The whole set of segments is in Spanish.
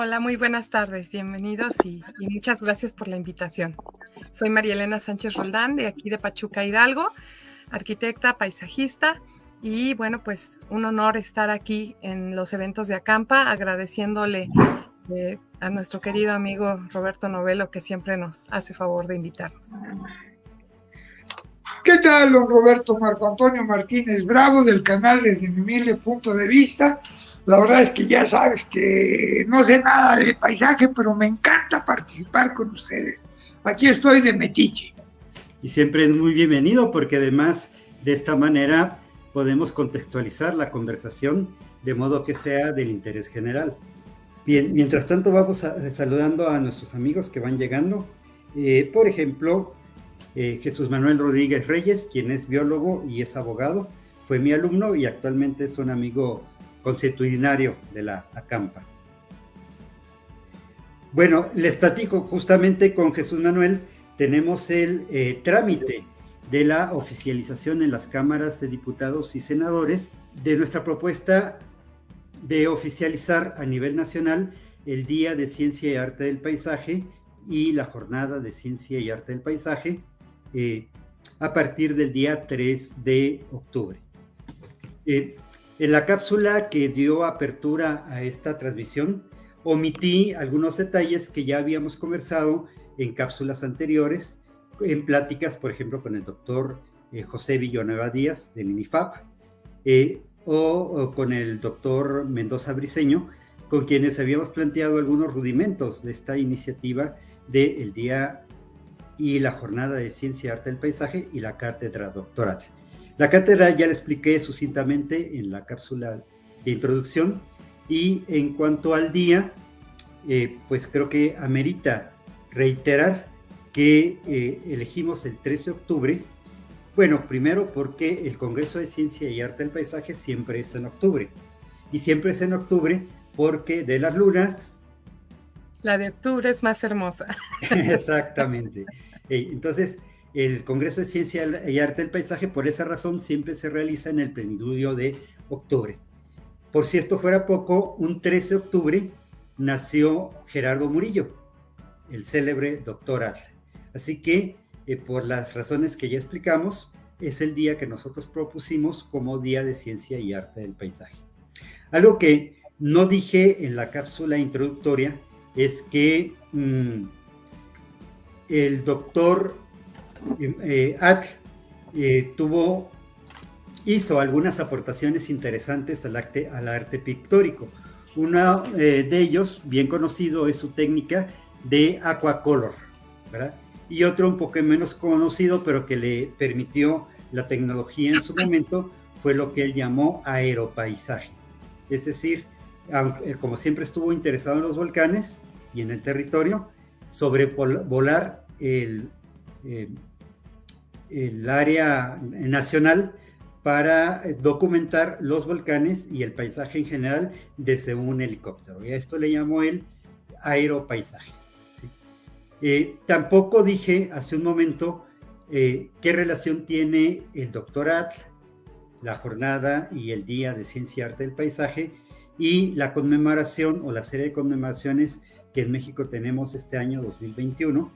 Hola, muy buenas tardes, bienvenidos y muchas gracias por la invitación. Soy María Elena Sánchez Roldán, de aquí de Pachuca, Hidalgo, arquitecta, paisajista, y bueno, pues un honor estar aquí en los eventos de Acampa, agradeciéndole a nuestro querido amigo Roberto Novello, que siempre nos hace favor de invitarnos. ¿Qué tal, don Roberto Marco Antonio Martínez Bravo, del canal Desde mi humilde punto de vista? La verdad es que ya sabes que no sé nada de paisaje, pero me encanta participar con ustedes. Aquí estoy de metiche. Y siempre es muy bienvenido porque además de esta manera podemos contextualizar la conversación de modo que sea del interés general. Bien, mientras tanto vamos saludando a nuestros amigos que van llegando. Por ejemplo, Jesús Manuel Rodríguez Reyes, quien es biólogo y es abogado, fue mi alumno y actualmente es un amigo consuetudinario de la Acampa. Bueno, les platico justamente con Jesús Manuel, tenemos el trámite de la oficialización en las cámaras de diputados y senadores de nuestra propuesta de oficializar a nivel nacional el Día de Ciencia y Arte del Paisaje y la Jornada de Ciencia y Arte del Paisaje a partir del día 3 de octubre. En la cápsula que dio apertura a esta transmisión, omití algunos detalles que ya habíamos conversado en cápsulas anteriores, en pláticas, por ejemplo, con el doctor José Villanueva Díaz, del INIFAP, o con el doctor Mendoza Briceño, con quienes habíamos planteado algunos rudimentos de esta iniciativa del Día y la Jornada de Ciencia y Arte del Paisaje y la cátedra doctoral. La cátedra ya la expliqué sucintamente en la cápsula de introducción, y en cuanto al día, pues creo que amerita reiterar que elegimos el 13 de octubre. Bueno, primero porque el Congreso de Ciencia y Arte del Paisaje siempre es en octubre, y siempre es en octubre porque de las lunas... La de octubre es más hermosa. Exactamente. Entonces, el Congreso de Ciencia y Arte del Paisaje, por esa razón, siempre se realiza en el plenidurio de octubre. Por si esto fuera poco, un 13 de octubre nació Gerardo Murillo, el célebre doctor Atl. Así que, por las razones que ya explicamos, es el día que nosotros propusimos como Día de Ciencia y Arte del Paisaje. Algo que no dije en la cápsula introductoria es que el doctor Atl hizo algunas aportaciones interesantes al arte pictórico. Uno de ellos, bien conocido, es su técnica de aquacolor, ¿verdad? Y otro un poco menos conocido, pero que le permitió la tecnología en su momento, fue lo que él llamó aeropaisaje. Es decir, como siempre estuvo interesado en los volcanes y en el territorio, sobrevolar el área nacional para documentar los volcanes y el paisaje en general desde un helicóptero. Y a esto le llamó él aeropaisaje. ¿Sí? Tampoco dije hace un momento qué relación tiene el doctor Atl, la jornada y el Día de Ciencia y Arte del Paisaje, y la conmemoración o la serie de conmemoraciones que en México tenemos este año 2021,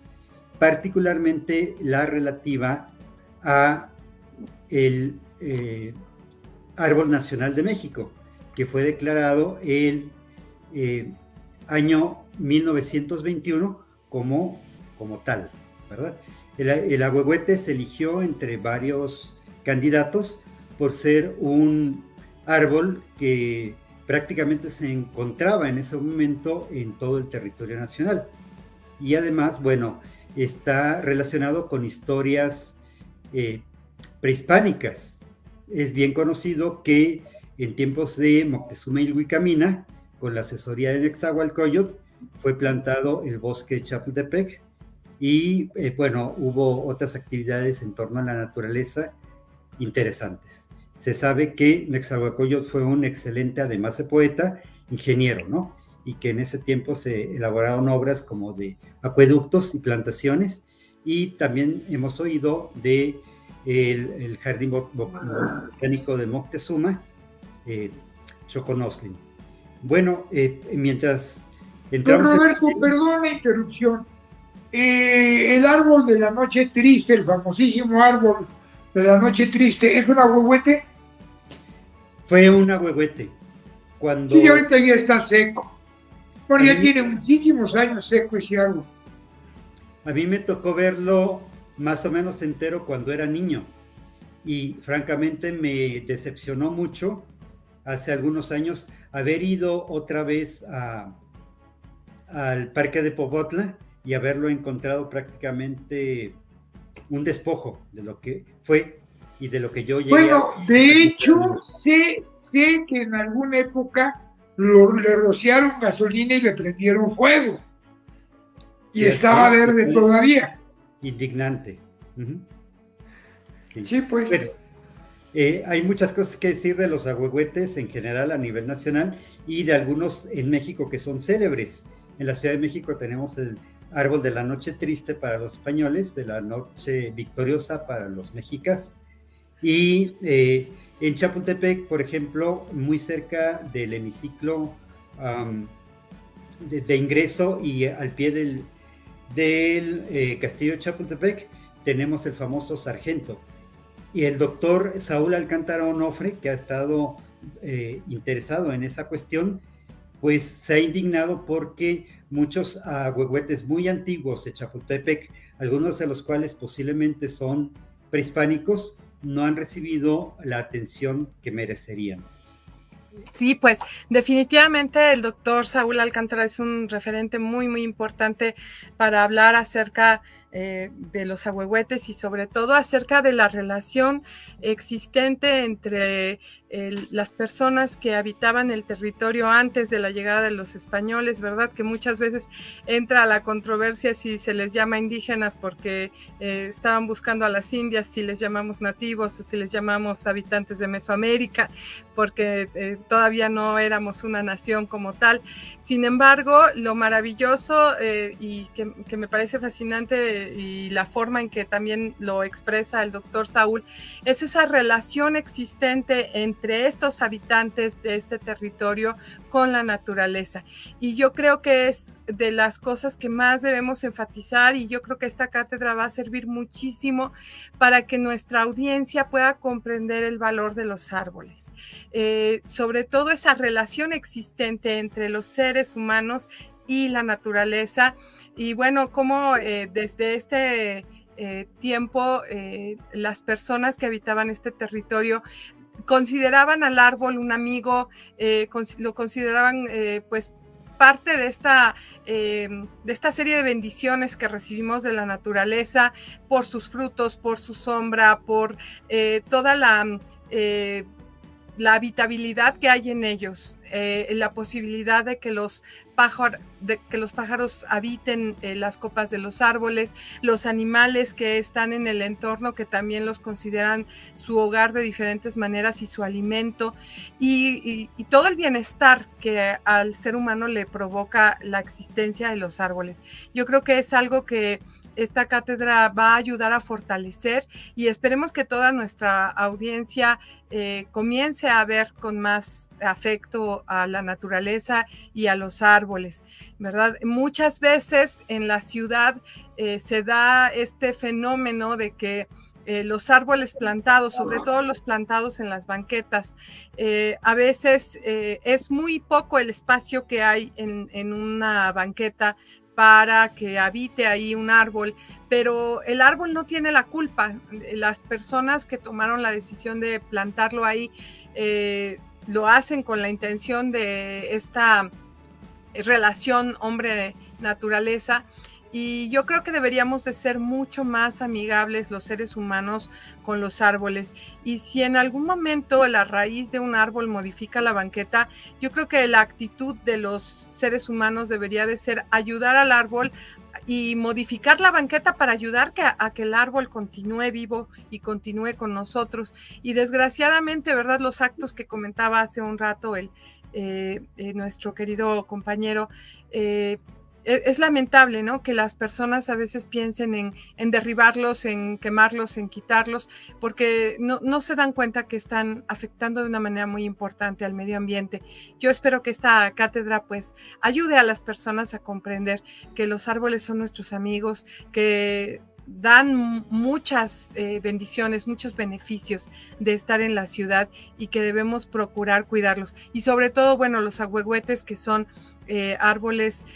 particularmente la relativa a el Árbol Nacional de México, que fue declarado el año 1921 como tal, ¿verdad? El ahuehuete se eligió entre varios candidatos por ser un árbol que prácticamente se encontraba en ese momento en todo el territorio nacional. Y además, bueno, está relacionado con historias prehispánicas. Es bien conocido que en tiempos de Moctezuma y Ilhuicamina, con la asesoría de Nezahualcóyotl, fue plantado el bosque de Chapultepec, y bueno, hubo otras actividades en torno a la naturaleza interesantes. Se sabe que Nezahualcóyotl fue un excelente, además de poeta, ingeniero, ¿no? Y que en ese tiempo se elaboraron obras como de acueductos y plantaciones, y también hemos oído de el Jardín Botánico de Moctezuma, Choconoslin. Bueno, mientras Don Roberto, perdón la interrupción. El árbol de la noche triste, el famosísimo árbol de la noche triste, ¿es un ahuehuete? Fue un ahuehuete. Cuando... Sí, ahorita ya está seco. Bueno, ya tiene muchísimos años seco ese árbol. A mí me tocó verlo más o menos entero cuando era niño. Y francamente me decepcionó mucho hace algunos años haber ido otra vez al parque de Popotla y haberlo encontrado prácticamente un despojo de lo que fue y de lo que yo llegué. Bueno, de hecho, sé que en alguna época le rociaron gasolina y le prendieron fuego. Y estaba verde todavía. Indignante. Sí, pues. Bueno, hay muchas cosas que decir de los ahuehuetes en general a nivel nacional y de algunos en México que son célebres. En la Ciudad de México tenemos el árbol de la noche triste para los españoles, de la noche victoriosa para los mexicas. Y en Chapultepec, por ejemplo, muy cerca del hemiciclo de ingreso y al pie del castillo de Chapultepec, tenemos el famoso Sargento. Y el doctor Saúl Alcántara Onofre, que ha estado interesado en esa cuestión, pues se ha indignado porque muchos ahuehuetes muy antiguos de Chapultepec, algunos de los cuales posiblemente son prehispánicos, no han recibido la atención que merecerían. Sí, pues definitivamente el doctor Saúl Alcántara es un referente muy, muy importante para hablar acerca de los ahuehuetes y sobre todo acerca de la relación existente entre las personas que habitaban el territorio antes de la llegada de los españoles, ¿verdad? Que muchas veces entra la controversia si se les llama indígenas porque estaban buscando a las indias, si les llamamos nativos o si les llamamos habitantes de Mesoamérica, porque todavía no éramos una nación como tal. Sin embargo, lo maravilloso y que me parece fascinante y la forma en que también lo expresa el doctor Saúl es esa relación existente entre estos habitantes de este territorio con la naturaleza. Y yo creo que es de las cosas que más debemos enfatizar y yo creo que esta cátedra va a servir muchísimo para que nuestra audiencia pueda comprender el valor de los árboles. Sobre todo esa relación existente entre los seres humanos y la naturaleza. Y bueno, como desde este tiempo las personas que habitaban este territorio consideraban al árbol un amigo, lo consideraban pues parte de esta serie de bendiciones que recibimos de la naturaleza por sus frutos, por su sombra, por toda la habitabilidad que hay en ellos, la posibilidad de que los pájaros habiten las copas de los árboles, los animales que están en el entorno que también los consideran su hogar de diferentes maneras y su alimento, y todo el bienestar que al ser humano le provoca la existencia de los árboles. Yo creo que es algo que esta cátedra va a ayudar a fortalecer y esperemos que toda nuestra audiencia comience a ver con más afecto a la naturaleza y a los árboles, ¿verdad? Muchas veces en la ciudad se da este fenómeno de que los árboles plantados, sobre todo los plantados en las banquetas, a veces es muy poco el espacio que hay en una banqueta para que habite ahí un árbol, pero el árbol no tiene la culpa. Las personas que tomaron la decisión de plantarlo ahí lo hacen con la intención de esta relación hombre-naturaleza, y yo creo que deberíamos de ser mucho más amigables los seres humanos con los árboles. Y si en algún momento la raíz de un árbol modifica la banqueta, yo creo que la actitud de los seres humanos debería de ser ayudar al árbol y modificar la banqueta para ayudar a que el árbol continúe vivo y continúe con nosotros. Y desgraciadamente, ¿verdad? Los actos que comentaba hace un rato nuestro querido compañero, es lamentable, ¿no? Que las personas a veces piensen en derribarlos, en quemarlos, en quitarlos, porque no se dan cuenta que están afectando de una manera muy importante al medio ambiente. Yo espero que esta cátedra pues ayude a las personas a comprender que los árboles son nuestros amigos, que dan muchas bendiciones, muchos beneficios de estar en la ciudad y que debemos procurar cuidarlos. Y sobre todo, bueno, los ahuehuetes, que son árboles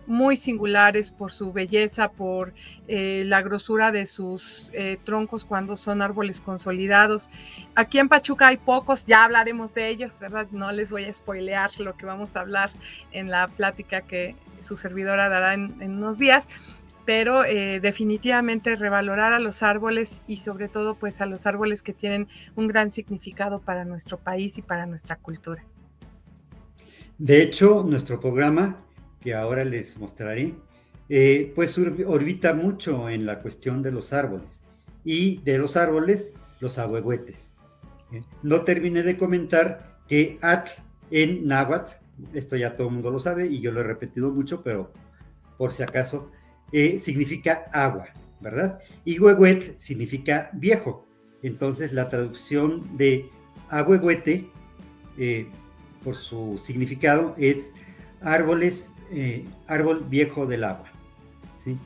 muy singulares por su belleza, por la grosura de sus troncos cuando son árboles consolidados. Aquí en Pachuca hay pocos, ya hablaremos de ellos, ¿verdad? No les voy a spoilear lo que vamos a hablar en la plática que su servidora dará en unos días, pero definitivamente revalorar a los árboles y sobre todo pues a los árboles que tienen un gran significado para nuestro país y para nuestra cultura. De hecho, nuestro programa, que ahora les mostraré, pues orbita mucho en la cuestión de los árboles, y de los árboles, los ahuehuetes. No terminé de comentar que atl en náhuatl, esto ya todo el mundo lo sabe y yo lo he repetido mucho, pero por si acaso, significa agua, ¿verdad? Y huehuet significa viejo. Entonces la traducción de ahuehuete, por su significado, es árbol viejo del agua, ¿sí?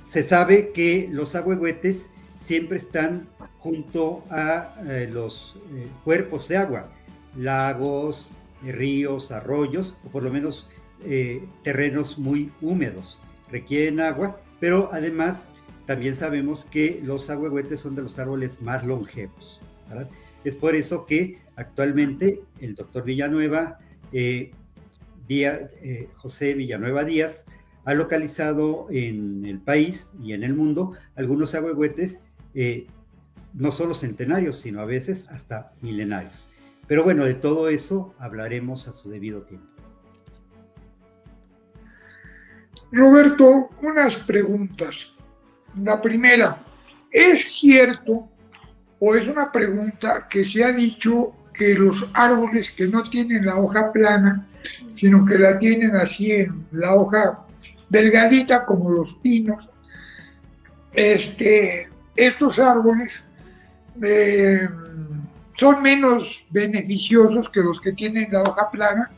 Se sabe que los ahuehuetes siempre están junto a los cuerpos de agua, lagos, ríos, arroyos, o por lo menos terrenos muy húmedos, requieren agua, pero además también sabemos que los ahuehuetes son de los árboles más longevos, ¿verdad? Es por eso que actualmente el doctor Villanueva, José Villanueva Díaz, ha localizado en el país y en el mundo algunos ahuehuetes, no solo centenarios, sino a veces hasta milenarios. Pero bueno, de todo eso hablaremos a su debido tiempo. Roberto, unas preguntas. La primera, ¿es cierto o es una pregunta que se ha dicho que los árboles que no tienen la hoja plana, sino que la tienen así en la hoja delgadita como los pinos, estos árboles son menos beneficiosos que los que tienen la hoja plana?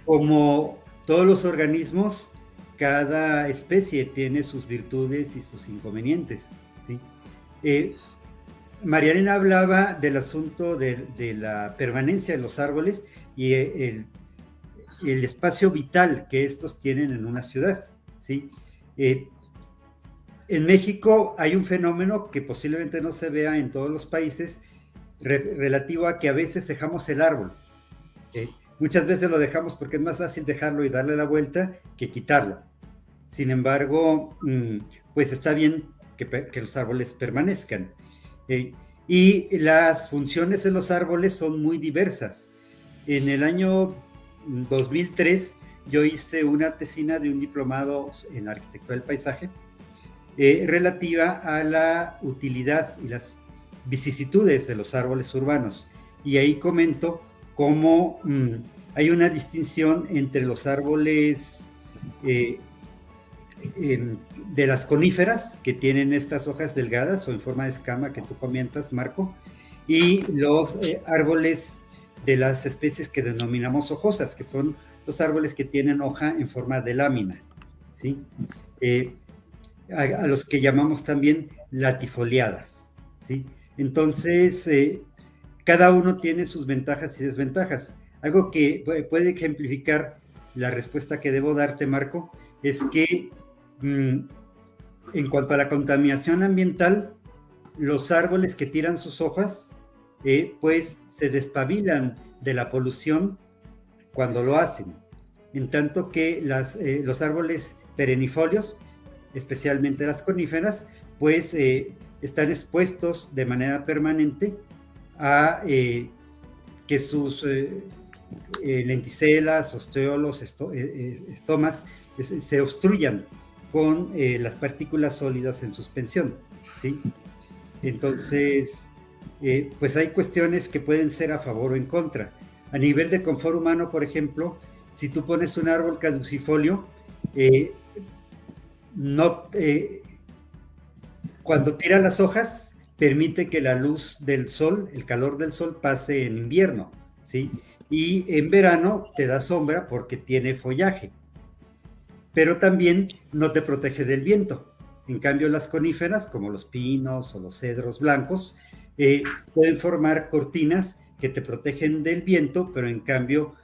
Como todos los organismos, cada especie tiene sus virtudes y sus inconvenientes, ¿sí? María Elena hablaba del asunto de la permanencia de los árboles y el espacio vital que estos tienen en una ciudad, ¿sí? En México hay un fenómeno que posiblemente no se vea en todos los países, relativo a que a veces dejamos el árbol. Muchas veces lo dejamos porque es más fácil dejarlo y darle la vuelta que quitarlo. Sin embargo, pues está bien que los árboles permanezcan. Y las funciones de los árboles son muy diversas. En el año 2003 yo hice una tesina de un diplomado en arquitectura del paisaje, relativa a la utilidad y las vicisitudes de los árboles urbanos. Y ahí comento cómo hay una distinción entre los árboles de las coníferas, que tienen estas hojas delgadas o en forma de escama que tú comentas, Marco, y los árboles de las especies que denominamos hojosas, que son los árboles que tienen hoja en forma de lámina, ¿sí? A los que llamamos también latifoliadas, ¿sí? Entonces, cada uno tiene sus ventajas y desventajas. Algo que puede ejemplificar la respuesta que debo darte, Marco, es que en cuanto a la contaminación ambiental, los árboles que tiran sus hojas, pues se despabilan de la polución cuando lo hacen, en tanto que los árboles perennifolios, especialmente las coníferas, pues están expuestos de manera permanente a que sus lenticelas, osteolos, estomas se obstruyan con las partículas sólidas en suspensión, ¿sí? Entonces, pues hay cuestiones que pueden ser a favor o en contra. A nivel de confort humano, por ejemplo, si tú pones un árbol caducifolio, cuando tira las hojas, permite que la luz del sol, el calor del sol, pase en invierno, ¿sí? Y en verano te da sombra porque tiene follaje, pero también no te protege del viento. En cambio, las coníferas, como los pinos o los cedros blancos, pueden formar cortinas que te protegen del viento, pero en cambio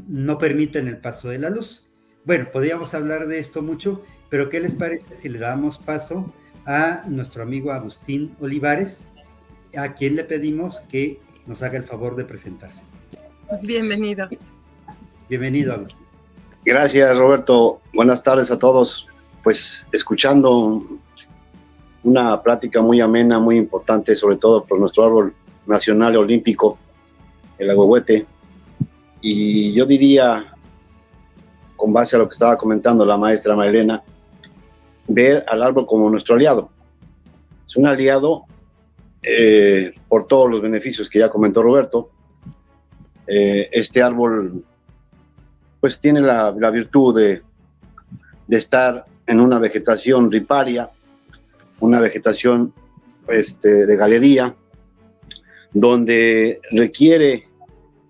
no permiten el paso de la luz. Bueno, podríamos hablar de esto mucho, pero ¿qué les parece si le damos paso a nuestro amigo Agustín Olivares, a quien le pedimos que nos haga el favor de presentarse? Bienvenido. Bienvenido, Agustín. Gracias, Roberto. Buenas tardes a todos. Pues escuchando una plática muy amena, muy importante, sobre todo por nuestro árbol nacional olímpico, el ahuehuete. Y yo diría, con base a lo que estaba comentando la maestra Marilena, ver al árbol como nuestro aliado. Es un aliado por todos los beneficios que ya comentó Roberto. Este árbol pues tiene la virtud de estar en una vegetación riparia, una vegetación de galería, donde requiere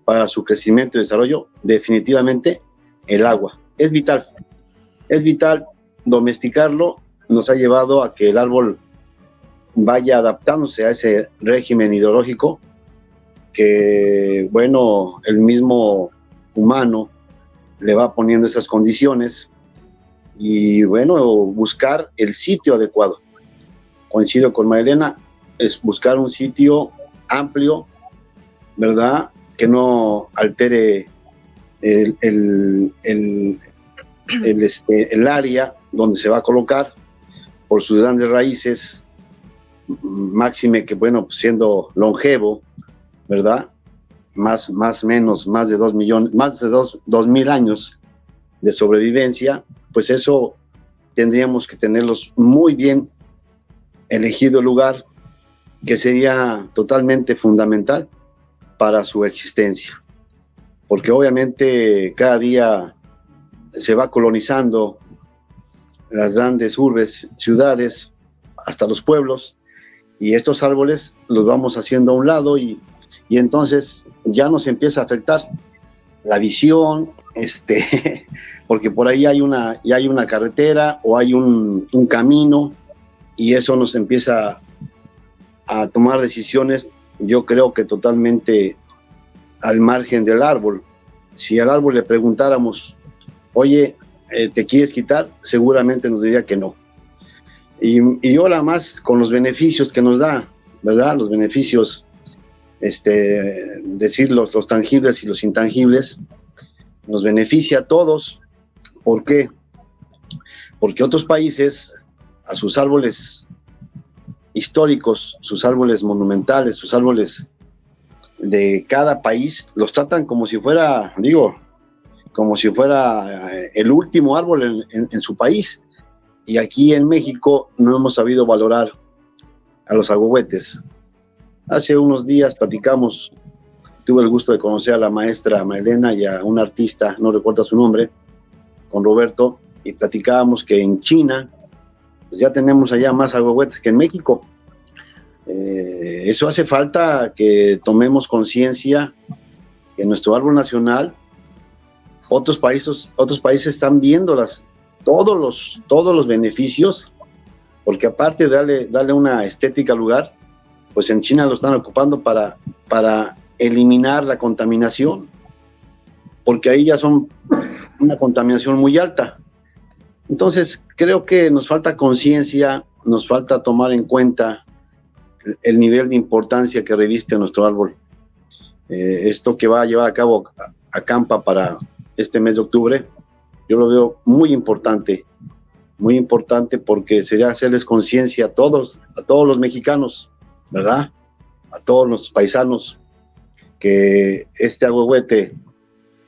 para su crecimiento y desarrollo definitivamente el agua. Es vital domesticarlo. Nos ha llevado a que el árbol vaya adaptándose a ese régimen hidrológico que, bueno, el mismo humano le va poniendo esas condiciones y, bueno, buscar el sitio adecuado. Coincido con Marilena, es buscar un sitio amplio, ¿verdad?, que no altere el área donde se va a colocar por sus grandes raíces, máxime que, bueno, pues siendo longevo, ¿verdad?, más de 2.000 años de sobrevivencia, pues eso tendríamos que tenerlos muy bien elegido el lugar, que sería totalmente fundamental para su existencia, porque obviamente cada día se va colonizando las grandes urbes, ciudades, hasta los pueblos, y estos árboles los vamos haciendo a un lado y entonces ya nos empieza a afectar la visión, porque por ahí hay una carretera o hay un camino y eso nos empieza a tomar decisiones, yo creo que totalmente al margen del árbol. Si al árbol le preguntáramos, oye, ¿te quieres quitar?, seguramente nos diría que no. Y ahora más con los beneficios que nos da, ¿verdad? Los beneficios, decir los tangibles y los intangibles, nos beneficia a todos. ¿Por qué? Porque otros países, a sus árboles históricos, sus árboles monumentales, sus árboles de cada país, los tratan como si fuera, el último árbol en su país. Y aquí en México no hemos sabido valorar a los ahuehuetes. Hace unos días platicamos, tuve el gusto de conocer a la maestra Marilena y a un artista, no recuerdo su nombre, con Roberto, y platicábamos que en China pues ya tenemos allá más ahuehuetes que en México. Eso hace falta que tomemos conciencia que nuestro árbol nacional, otros países están viendo todos los beneficios, porque aparte de darle una estética al lugar, pues en China lo están ocupando para eliminar la contaminación, porque ahí ya son una contaminación muy alta. Entonces creo que nos falta conciencia, nos falta tomar en cuenta el nivel de importancia que reviste nuestro árbol. Esto que va a llevar a cabo ACAMPA para este mes de octubre, yo lo veo muy importante porque sería hacerles conciencia a todos los mexicanos, ¿verdad?, a todos los paisanos, que este ahuehuete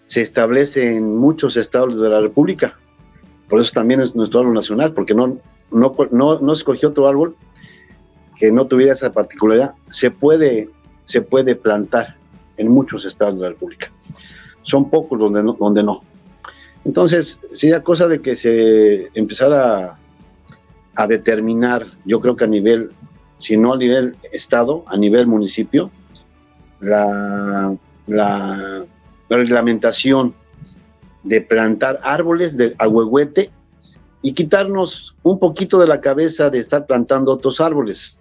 se establece en muchos estados de la República. Por eso también es nuestro árbol nacional, porque no escogió otro árbol que no tuviera esa particularidad. Se puede plantar en muchos estados de la República. son pocos donde no. Entonces, sería cosa de que se empezara a determinar, yo creo que a nivel, si no a nivel estado, a nivel municipio, la reglamentación de plantar árboles de ahuehuete y quitarnos un poquito de la cabeza de estar plantando otros árboles.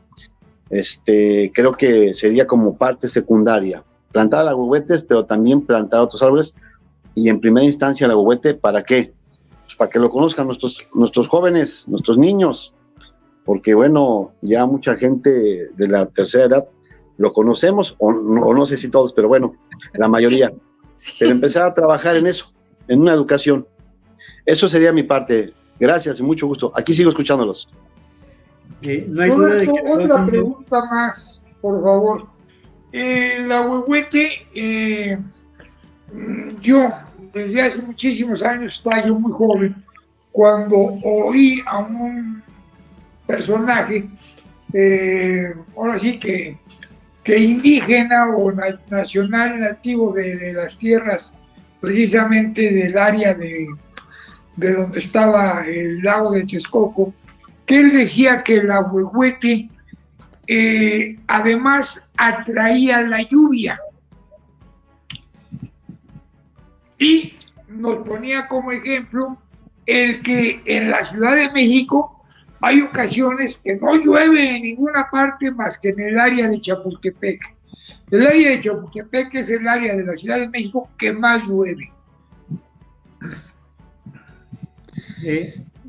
Creo que sería como parte secundaria, plantar ahuehuetes, pero también plantar otros árboles, y en primera instancia el ahuehuete, ¿para qué? Pues para que lo conozcan nuestros jóvenes, nuestros niños, porque bueno, ya mucha gente de la tercera edad lo conocemos, o no sé si todos, pero bueno, la mayoría. Sí. Pero empezar a trabajar en eso, en una educación. Eso sería mi parte. Gracias y mucho gusto. Aquí sigo escuchándolos. No hay duda de que otra pregunta más, por favor. El ahuehuete, yo desde hace muchísimos años, estaba yo muy joven, cuando oí a un personaje, ahora sí que indígena o nacional nativo de las tierras, precisamente del área de donde estaba el lago de Texcoco, que él decía que el ahuehuete además atraía la lluvia. Y nos ponía como ejemplo el que en la Ciudad de México hay ocasiones que no llueve en ninguna parte más que en el área de Chapultepec. El área de Chapultepec es el área de la Ciudad de México que más llueve.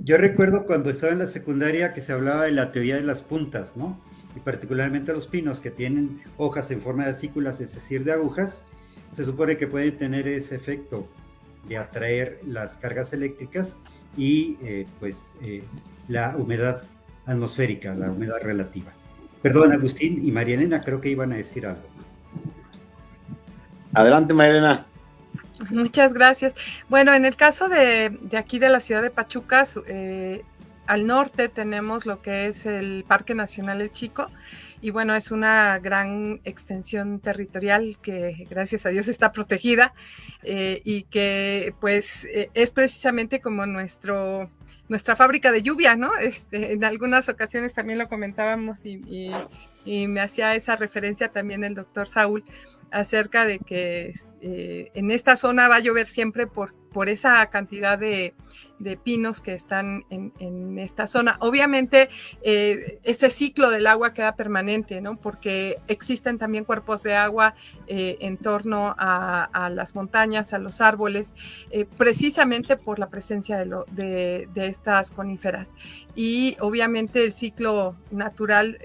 Yo recuerdo cuando estaba en la secundaria que se hablaba de la teoría de las puntas, ¿no? Y particularmente los pinos que tienen hojas en forma de acículas, es decir, de agujas, se supone que pueden tener ese efecto de atraer las cargas eléctricas y la humedad atmosférica, la humedad relativa. Perdón, Agustín y María Elena, creo que iban a decir algo. Adelante, María Elena. Muchas gracias. Bueno, en el caso de aquí de la ciudad de Pachuca, al norte tenemos lo que es el Parque Nacional El Chico, y bueno, es una gran extensión territorial que gracias a Dios está protegida, y que pues es precisamente como nuestra fábrica de lluvia, ¿no? En algunas ocasiones también lo comentábamos y me hacía esa referencia también el doctor Saúl acerca de que en esta zona va a llover siempre por esa cantidad de pinos que están en esta zona. Obviamente, ese ciclo del agua queda permanente, ¿no? Porque existen también cuerpos de agua en torno a las montañas, a los árboles, precisamente por la presencia de estas coníferas. Y obviamente el ciclo natural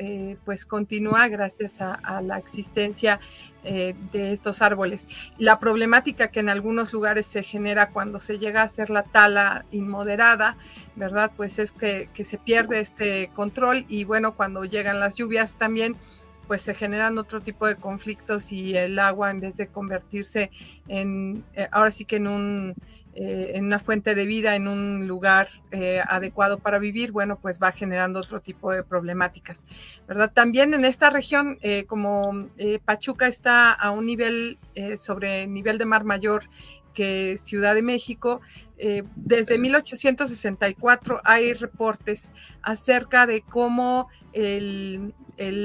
pues continúa gracias a la existencia de estos árboles. La problemática que en algunos lugares se genera cuando se llega a hacer la tala inmoderada, ¿verdad? Pues es que se pierde este control, y bueno, cuando llegan las lluvias también, pues se generan otro tipo de conflictos, y el agua, en vez de convertirse ahora sí que en una fuente de vida, en un lugar adecuado para vivir, bueno, pues va generando otro tipo de problemáticas, ¿verdad? También en esta región, como Pachuca está a un nivel sobre nivel de mar mayor que Ciudad de México, desde 1864 hay reportes acerca de cómo el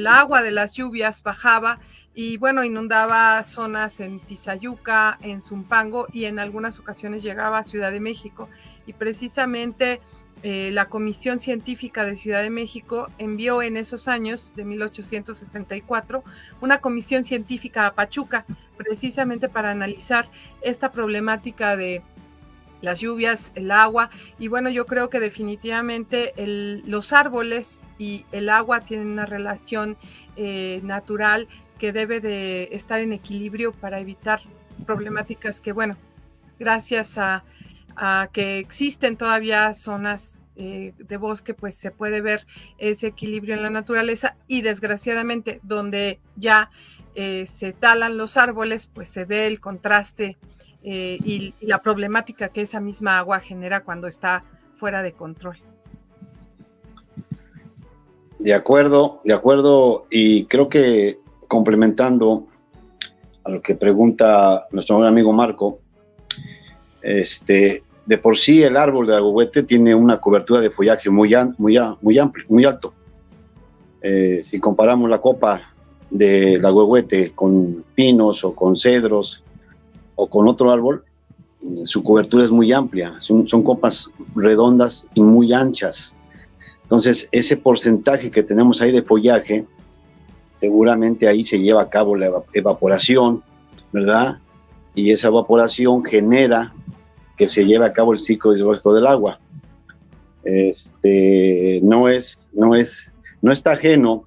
agua de las lluvias bajaba y bueno, inundaba zonas en Tizayuca, en Zumpango, y en algunas ocasiones llegaba a Ciudad de México, y precisamente la Comisión Científica de Ciudad de México envió en esos años de 1864 una comisión científica a Pachuca, precisamente para analizar esta problemática de las lluvias, el agua, y bueno, yo creo que definitivamente los árboles y el agua tienen una relación natural que debe de estar en equilibrio para evitar problemáticas que, bueno, gracias a que existen todavía zonas de bosque, pues se puede ver ese equilibrio en la naturaleza, y desgraciadamente donde ya se talan los árboles, pues se ve el contraste y la problemática que esa misma agua genera cuando está fuera de control. De acuerdo, y creo que complementando a lo que pregunta nuestro buen amigo Marco, De por sí el árbol de agüehuete tiene una cobertura de follaje muy amplio, muy alto. Si comparamos la copa del agüehuete con pinos o con cedros o con otro árbol, su cobertura es muy amplia, son copas redondas y muy anchas. Entonces, ese porcentaje que tenemos ahí de follaje, seguramente ahí se lleva a cabo la evaporación, ¿verdad? Y esa evaporación genera que se lleve a cabo el ciclo hidrológico del agua. No está ajeno,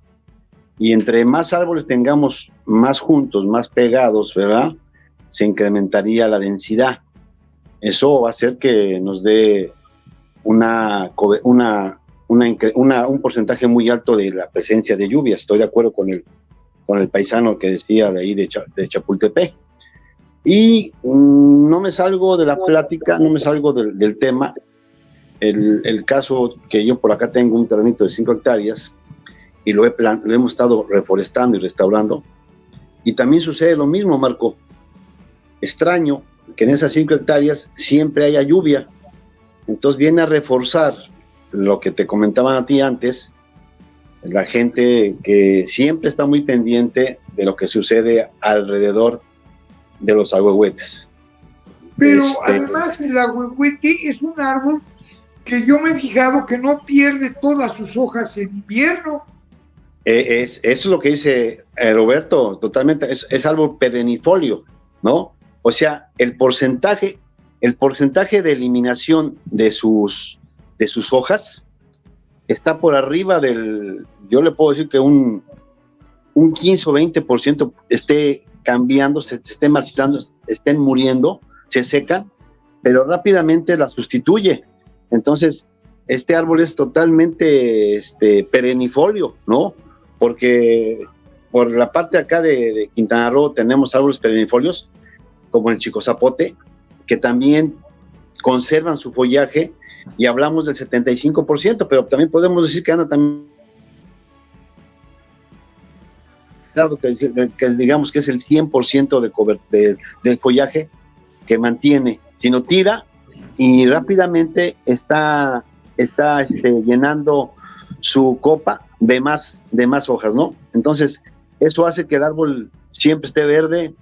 y entre más árboles tengamos más juntos, más pegados, ¿verdad? Se incrementaría la densidad. Eso va a hacer que nos dé un porcentaje muy alto de la presencia de lluvia. Estoy de acuerdo con el paisano que decía de ahí de Chapultepec. Y no me salgo de la plática, no me salgo del tema. El caso que yo por acá tengo un terrenito de 5 hectáreas y lo hemos estado reforestando y restaurando. Y también sucede lo mismo, Marco. Extraño que en esas 5 hectáreas siempre haya lluvia. Entonces viene a reforzar lo que te comentaban a ti antes, la gente que siempre está muy pendiente de lo que sucede alrededor de los agüehuetes. Pero además el agüehuete es un árbol que yo me he fijado que no pierde todas sus hojas en invierno. Eso es lo que dice Roberto, totalmente, es árbol perennifolio, ¿no? O sea, el porcentaje de eliminación de sus hojas está por arriba yo le puedo decir que un 15 o 20% esté cambiando, se esté marchitando, estén muriendo, se secan, pero rápidamente la sustituye. Entonces, este árbol es totalmente perennifolio, ¿no? Porque por la parte acá de Quintana Roo tenemos árboles perennifolios, como el chicozapote, que también conservan su follaje, y hablamos del 75%, pero también podemos decir que anda también, que digamos que es el 100% del follaje que mantiene, sino tira y rápidamente está llenando su copa de más hojas, ¿no? Entonces, eso hace que el árbol siempre esté verde,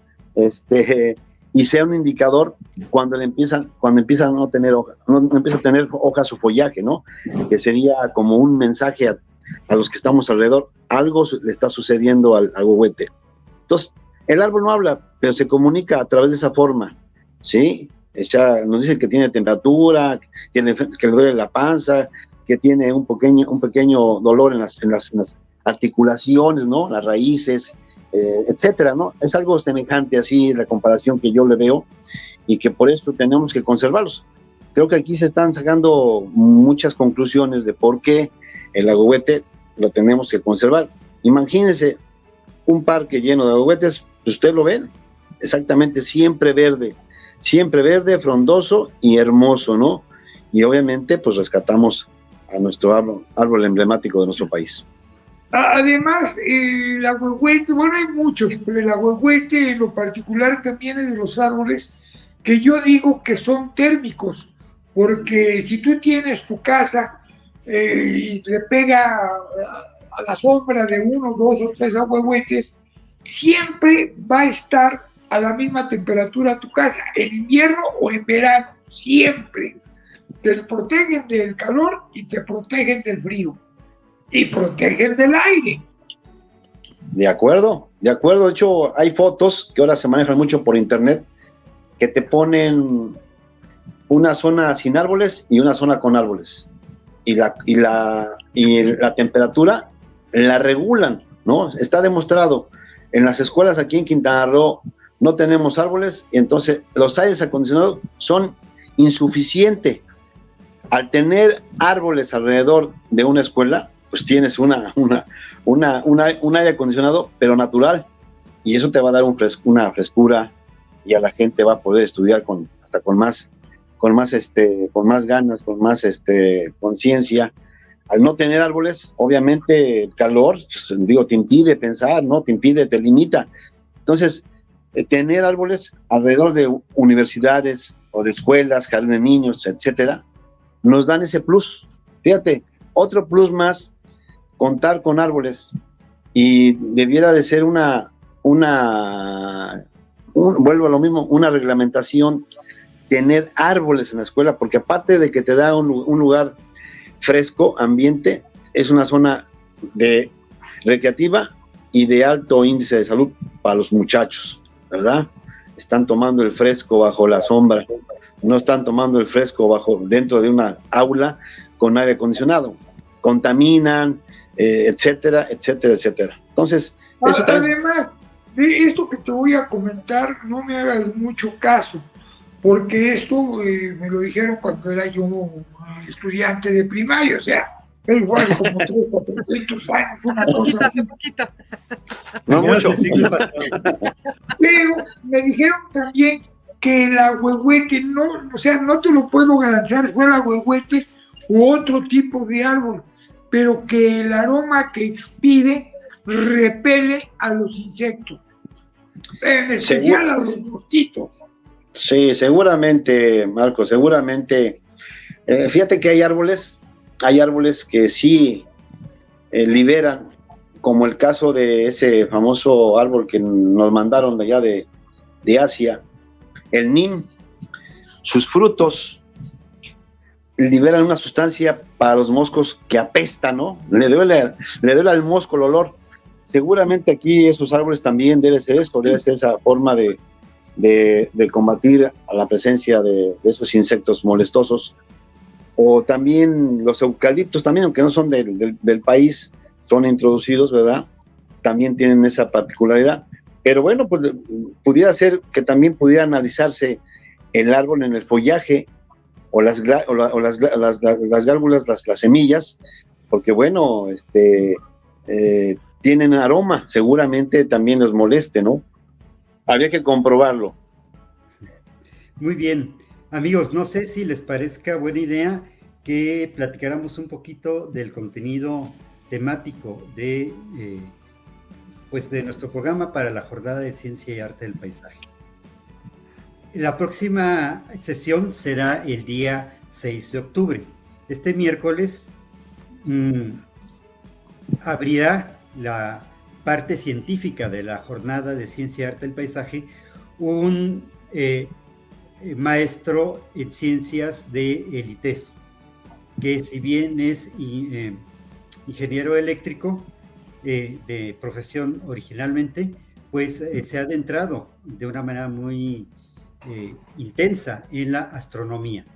y sea un indicador cuando empiezan a no tener hojas, no empieza a tener hojas su follaje, ¿no? Que sería como un mensaje a los que estamos alrededor, algo le está sucediendo al agüehuete. Entonces, el árbol no habla, pero se comunica a través de esa forma, ¿sí? Nos dice que tiene temperatura, que le duele la panza, que tiene un pequeño dolor en las articulaciones, ¿no? Las raíces, etcétera, ¿no? Es algo semejante así la comparación que yo le veo, y que por esto tenemos que conservarlos. Creo que aquí se están sacando muchas conclusiones de por qué el agüehuete lo tenemos que conservar. Imagínense un parque lleno de agüehuetes, pues usted lo ve, exactamente siempre verde, frondoso y hermoso, ¿no? Y obviamente pues rescatamos a nuestro árbol emblemático de nuestro país. Además, el agüehuete, bueno, hay muchos, pero el agüehuete en lo particular también es de los árboles que yo digo que son térmicos, porque si tú tienes tu casa y le pega a la sombra de 1, 2 o 3 agüehuetes, siempre va a estar a la misma temperatura tu casa, en invierno o en verano, siempre. Te protegen del calor y te protegen del frío. Y protegen del aire. De acuerdo. De hecho, hay fotos que ahora se manejan mucho por internet que te ponen una zona sin árboles y una zona con árboles. Y la temperatura la regulan, ¿no? Está demostrado. En las escuelas aquí en Quintana Roo no tenemos árboles, y entonces los aires acondicionados son insuficientes. Al tener árboles alrededor de una escuela, pues tienes un aire acondicionado, pero natural, y eso te va a dar una frescura, y a la gente va a poder estudiar con más ganas, con más conciencia. Al no tener árboles, obviamente el calor, pues, te impide pensar, ¿no? Te limita. Entonces, tener árboles alrededor de universidades o de escuelas, jardín de niños, etcétera, nos dan ese plus. Fíjate, otro plus más, contar con árboles, y debiera de ser vuelvo a lo mismo, una reglamentación, tener árboles en la escuela, porque aparte de que te da un lugar fresco, ambiente, es una zona recreativa y de alto índice de salud para los muchachos, ¿verdad? Están tomando el fresco bajo la sombra, no están tomando el fresco dentro de una aula con aire acondicionado, contaminan, etcétera, etcétera, etcétera. Entonces, eso también... Además de esto que te voy a comentar, no me hagas mucho caso, porque esto me lo dijeron cuando era yo estudiante de primaria, o sea, pero igual como 300 o 400 años, una cosa. Hace poquito. No mucho. Pero me dijeron también que el ahuehuete no, o sea, no te lo puedo garantizar, fue el ahuehuete u otro tipo de árbol, pero que el aroma que expide repele a los insectos, en especial a los mosquitos. Sí, seguramente, Marco, seguramente. Fíjate que hay árboles que sí liberan, como el caso de ese famoso árbol que nos mandaron de allá de Asia, el nim. Sus frutos liberan una sustancia para los moscos que apesta, ¿no? Le duele al mosco el olor. Seguramente aquí esos árboles también debe ser esa forma de combatir a la presencia de esos insectos molestosos. O también los eucaliptos, también, aunque no son del país, son introducidos, ¿verdad? También tienen esa particularidad. Pero bueno, pues pudiera ser que también pudiera analizarse el árbol en el follaje, o las gálgulas, las semillas, porque bueno, tienen aroma, seguramente también los moleste, ¿no? Habría que comprobarlo. Muy bien. Amigos, no sé si les parezca buena idea que platicáramos un poquito del contenido temático de nuestro programa para la Jornada de Ciencia y Arte del Paisaje. La próxima sesión será el día 6 de octubre. Este miércoles abrirá la parte científica de la Jornada de Ciencia y Arte del Paisaje un maestro en ciencias del ITESO, que si bien es ingeniero eléctrico de profesión originalmente, pues se ha adentrado de una manera muy intensa en la astronomía.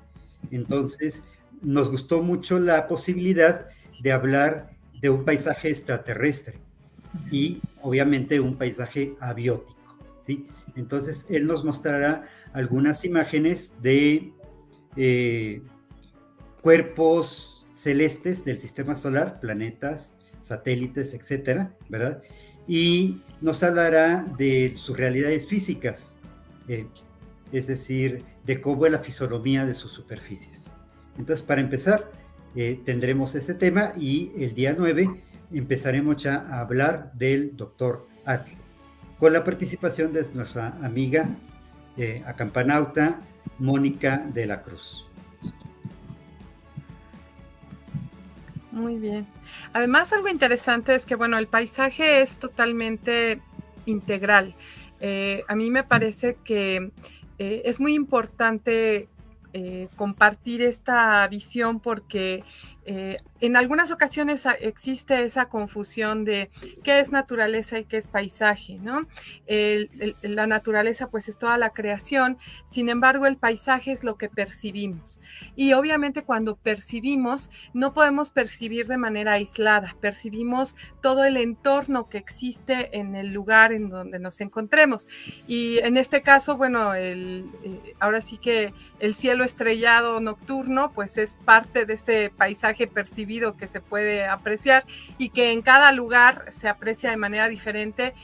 Entonces, nos gustó mucho la posibilidad de hablar de un paisaje extraterrestre y obviamente un paisaje abiótico, ¿sí? Entonces, él nos mostrará algunas imágenes de cuerpos celestes del sistema solar, planetas, satélites, etcétera, ¿verdad? Y nos hablará de sus realidades físicas, es decir, de cómo es la fisonomía de sus superficies. Entonces, para empezar, tendremos ese tema, y el día 9 empezaremos ya a hablar del doctor Atl, con la participación de nuestra amiga acampanauta Mónica de la Cruz. Muy bien. Además, algo interesante es que, bueno, el paisaje es totalmente integral. A mí me parece que es muy importante compartir esta visión, porque en algunas ocasiones existe esa confusión de qué es naturaleza y qué es paisaje, ¿no? La naturaleza pues es toda la creación, sin embargo el paisaje es lo que percibimos, y obviamente cuando percibimos no podemos percibir de manera aislada, percibimos todo el entorno que existe en el lugar en donde nos encontremos, y en este caso, bueno, ahora sí que el cielo estrellado nocturno pues es parte de ese paisaje percibido que se puede apreciar, y que en cada lugar se aprecia de manera diferente,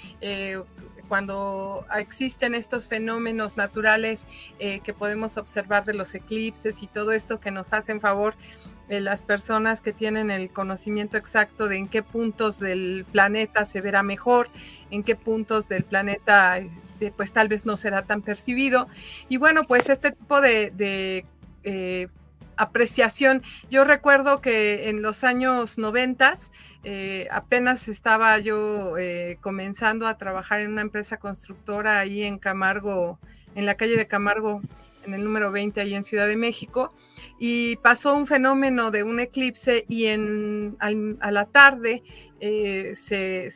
cuando existen estos fenómenos naturales que podemos observar de los eclipses y todo esto, que nos hacen favor las personas que tienen el conocimiento exacto de en qué puntos del planeta se verá mejor, en qué puntos del planeta pues tal vez no será tan percibido. Y bueno, pues este tipo de apreciación. Yo recuerdo que en los años 90 apenas estaba yo comenzando a trabajar en una empresa constructora ahí en Camargo, en la calle de Camargo, en el número 20, ahí en Ciudad de México, y pasó un fenómeno de un eclipse y a la tarde se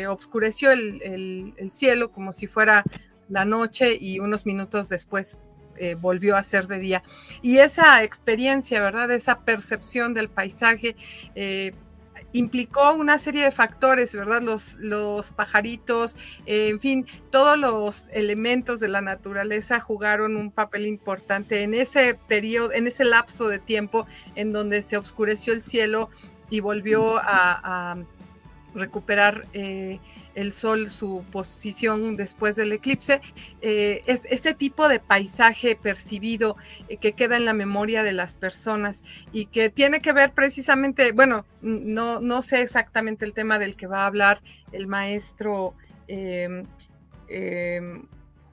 oscureció el cielo como si fuera la noche, y unos minutos después volvió a ser de día. Y esa experiencia, ¿verdad? Esa percepción del paisaje implicó una serie de factores, ¿verdad? Los pajaritos, en fin, todos los elementos de la naturaleza jugaron un papel importante en ese periodo, en ese lapso de tiempo en donde se oscureció el cielo y volvió a recuperar el sol su posición después del eclipse. Es este tipo de paisaje percibido que queda en la memoria de las personas y que tiene que ver precisamente, bueno, no sé exactamente el tema del que va a hablar el maestro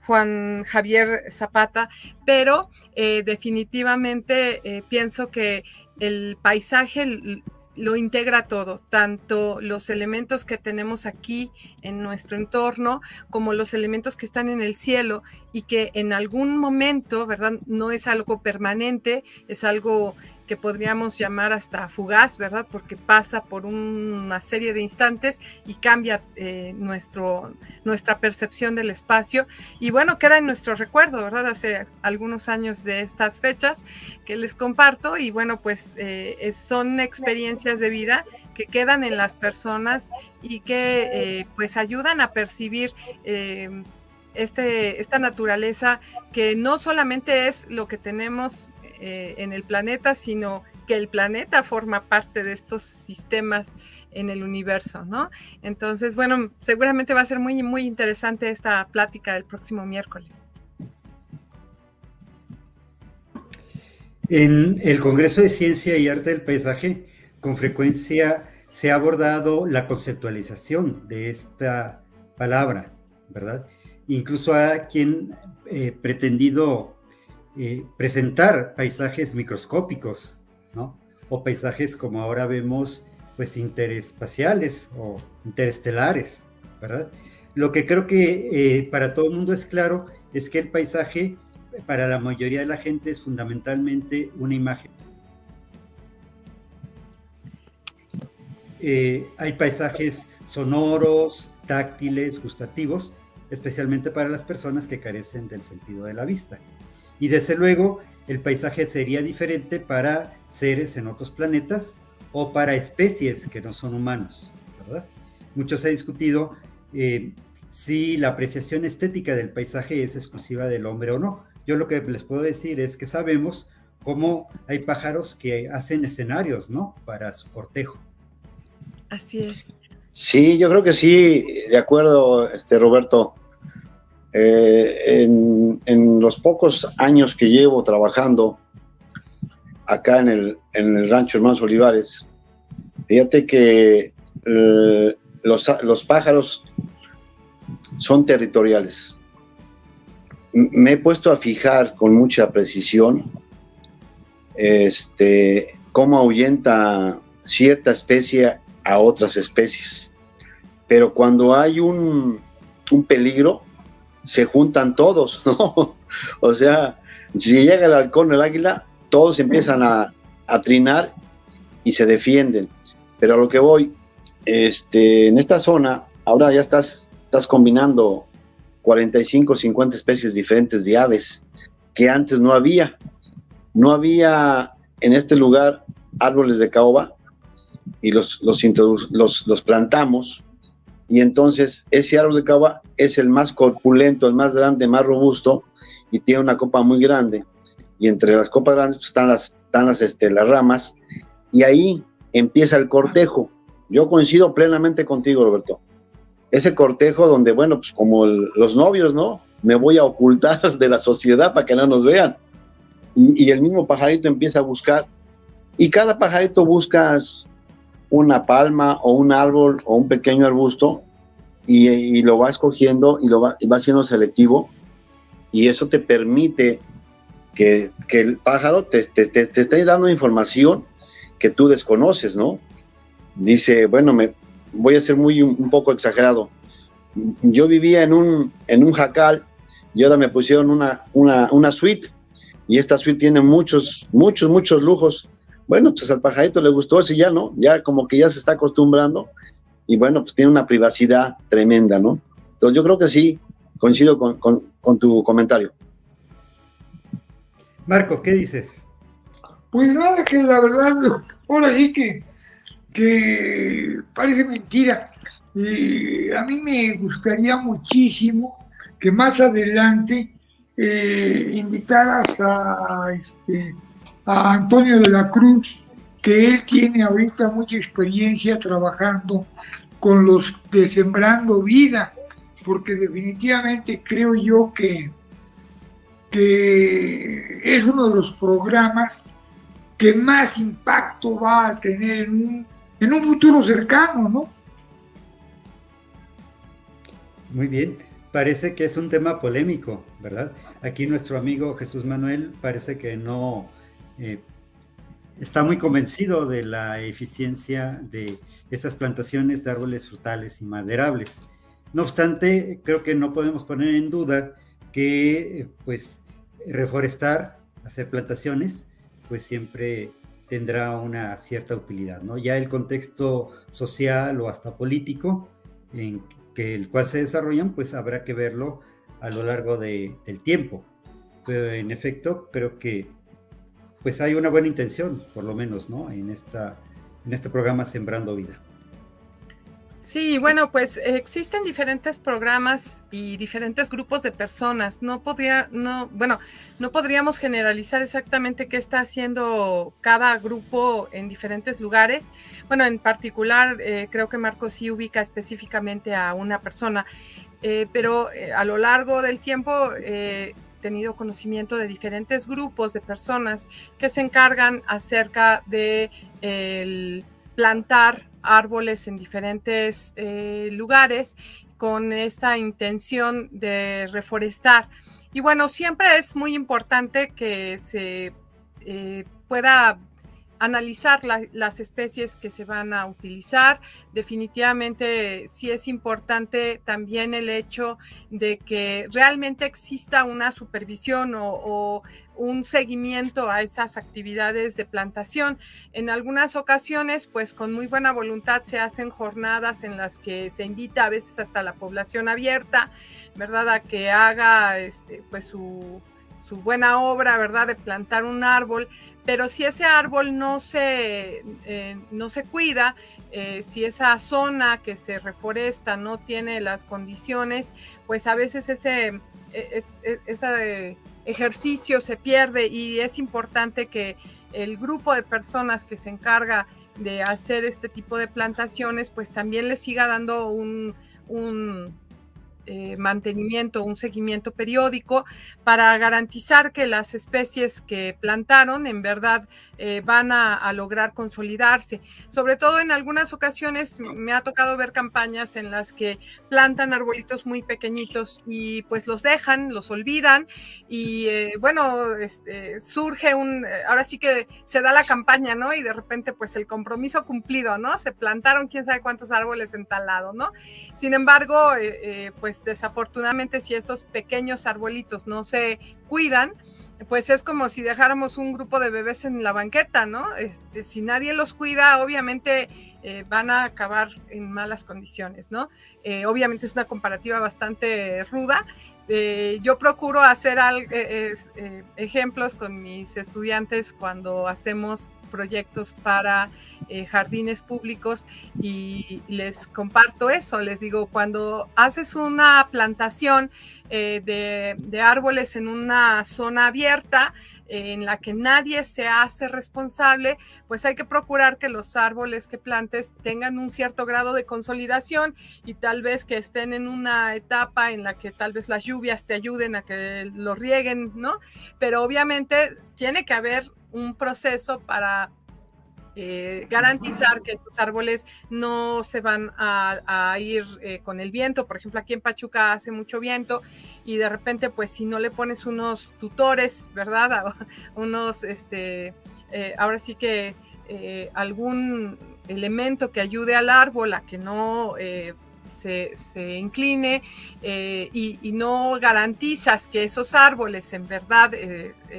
Juan Javier Zapata, pero definitivamente pienso que el paisaje lo integra todo, tanto los elementos que tenemos aquí en nuestro entorno, como los elementos que están en el cielo y que en algún momento, ¿verdad? No es algo permanente, es algo que podríamos llamar hasta fugaz, ¿verdad? Porque pasa por una serie de instantes y cambia nuestra percepción del espacio. Y bueno, queda en nuestro recuerdo, ¿verdad? Hace algunos años de estas fechas que les comparto, y bueno, pues son experiencias de vida que quedan en las personas y que pues ayudan a percibir esta naturaleza, que no solamente es lo que tenemos en el planeta, sino que el planeta forma parte de estos sistemas en el universo, ¿no? Entonces, bueno, seguramente va a ser muy, muy interesante esta plática del próximo miércoles. En el Congreso de Ciencia y Arte del Paisaje, con frecuencia se ha abordado la conceptualización de esta palabra, ¿verdad? Incluso hay quien pretendido presentar paisajes microscópicos, ¿no? O paisajes como ahora vemos, pues interespaciales o interestelares, ¿verdad? Lo que creo que para todo el mundo es claro es que el paisaje para la mayoría de la gente es fundamentalmente una imagen. Hay paisajes sonoros, táctiles, gustativos, especialmente para las personas que carecen del sentido de la vista. Y desde luego, el paisaje sería diferente para seres en otros planetas o para especies que no son humanos, ¿verdad? Mucho se ha discutido si la apreciación estética del paisaje es exclusiva del hombre o no. Yo lo que les puedo decir es que sabemos cómo hay pájaros que hacen escenarios, ¿no? Para su cortejo. Así es. Sí, yo creo que sí, de acuerdo, Roberto. En los pocos años que llevo trabajando acá en el rancho Hermanos Olivares, fíjate que los pájaros son territoriales. Me he puesto a fijar con mucha precisión cómo ahuyenta cierta especie a otras especies, pero cuando hay un peligro, se juntan todos, ¿no? O sea, si llega el halcón o el águila, todos empiezan a trinar y se defienden. Pero a lo que voy, en esta zona, ahora ya estás combinando 45, 50 especies diferentes de aves, que antes no había. No había en este lugar árboles de caoba, y los plantamos. Y entonces ese árbol de caoba es el más corpulento, el más grande, más robusto, y tiene una copa muy grande. Y entre las copas grandes pues, están las ramas, y ahí empieza el cortejo. Yo coincido plenamente contigo, Roberto. ese cortejo donde, bueno, pues como los novios, ¿no? Me voy a ocultar de la sociedad para que no nos vean. Y el mismo pajarito empieza a buscar, y cada pajarito busca una palma o un árbol o un pequeño arbusto, y lo va escogiendo y va siendo selectivo, y eso te permite que el pájaro te esté dando información que tú desconoces, ¿no? Dice, bueno, voy a ser un poco exagerado. Yo vivía en un jacal y ahora me pusieron una suite, y esta suite tiene muchos lujos. Bueno, pues al pajarito le gustó eso y ya, ¿no? Ya como que ya se está acostumbrando, y bueno, pues tiene una privacidad tremenda, ¿no? Entonces yo creo que sí, coincido con tu comentario. Marco, ¿qué dices? Pues nada, que la verdad, ahora sí que parece mentira. Y a mí me gustaría muchísimo que más adelante invitaras a Antonio de la Cruz, que él tiene ahorita mucha experiencia trabajando con los de Sembrando Vida, porque definitivamente creo yo que es uno de los programas que más impacto va a tener en un futuro cercano, ¿no? Muy bien, parece que es un tema polémico, ¿verdad? Aquí nuestro amigo Jesús Manuel parece que no está muy convencido de la eficiencia de estas plantaciones de árboles frutales y maderables. No obstante, creo que no podemos poner en duda que pues reforestar, hacer plantaciones, pues siempre tendrá una cierta utilidad, ¿no? Ya el contexto social o hasta político en que el cual se desarrollan, pues habrá que verlo a lo largo del tiempo. Pero en efecto, creo que pues hay una buena intención, por lo menos, ¿no? En este programa Sembrando Vida. Sí, bueno, pues existen diferentes programas y diferentes grupos de personas. No podríamos generalizar exactamente qué está haciendo cada grupo en diferentes lugares. Bueno, en particular, creo que Marco sí ubica específicamente a una persona, pero a lo largo del tiempo he tenido conocimiento de diferentes grupos de personas que se encargan acerca de el plantar árboles en diferentes lugares con esta intención de reforestar. Y bueno, siempre es muy importante que se pueda analizar las especies que se van a utilizar. Definitivamente sí es importante también el hecho de que realmente exista una supervisión o un seguimiento a esas actividades de plantación. En algunas ocasiones, pues con muy buena voluntad se hacen jornadas en las que se invita a veces hasta la población abierta, ¿verdad?, a que haga pues su buena obra, ¿verdad?, de plantar un árbol. Pero si ese árbol no se cuida, si esa zona que se reforesta no tiene las condiciones, pues a veces ese ejercicio se pierde, y es importante que el grupo de personas que se encarga de hacer este tipo de plantaciones, pues también le siga dando un mantenimiento, un seguimiento periódico para garantizar que las especies que plantaron en verdad van a lograr consolidarse. Sobre todo en algunas ocasiones me ha tocado ver campañas en las que plantan arbolitos muy pequeñitos y pues los dejan, los olvidan, y surge ahora sí que se da la campaña, ¿no? Y de repente pues el compromiso cumplido, ¿no? Se plantaron quién sabe cuántos árboles en tal lado, ¿no? Sin embargo, pues desafortunadamente, si esos pequeños arbolitos no se cuidan, pues es como si dejáramos un grupo de bebés en la banqueta, ¿no? Si nadie los cuida, obviamente van a acabar en malas condiciones, ¿no? Obviamente es una comparativa bastante ruda, yo procuro hacer ejemplos con mis estudiantes cuando hacemos proyectos para jardines públicos y les comparto eso, les digo, cuando haces una plantación de árboles en una zona abierta en la que nadie se hace responsable, pues hay que procurar que los árboles que plantes tengan un cierto grado de consolidación y tal vez que estén en una etapa en la que tal vez las lluvias te ayuden a que lo rieguen, ¿no? Pero obviamente tiene que haber un proceso para garantizar que estos árboles no se van a ir con el viento. Por ejemplo, aquí en Pachuca hace mucho viento y de repente, pues si no le pones unos tutores, ¿verdad? Unos, ahora sí que algún elemento que ayude al árbol a que no se incline y no garantizas que esos árboles en verdad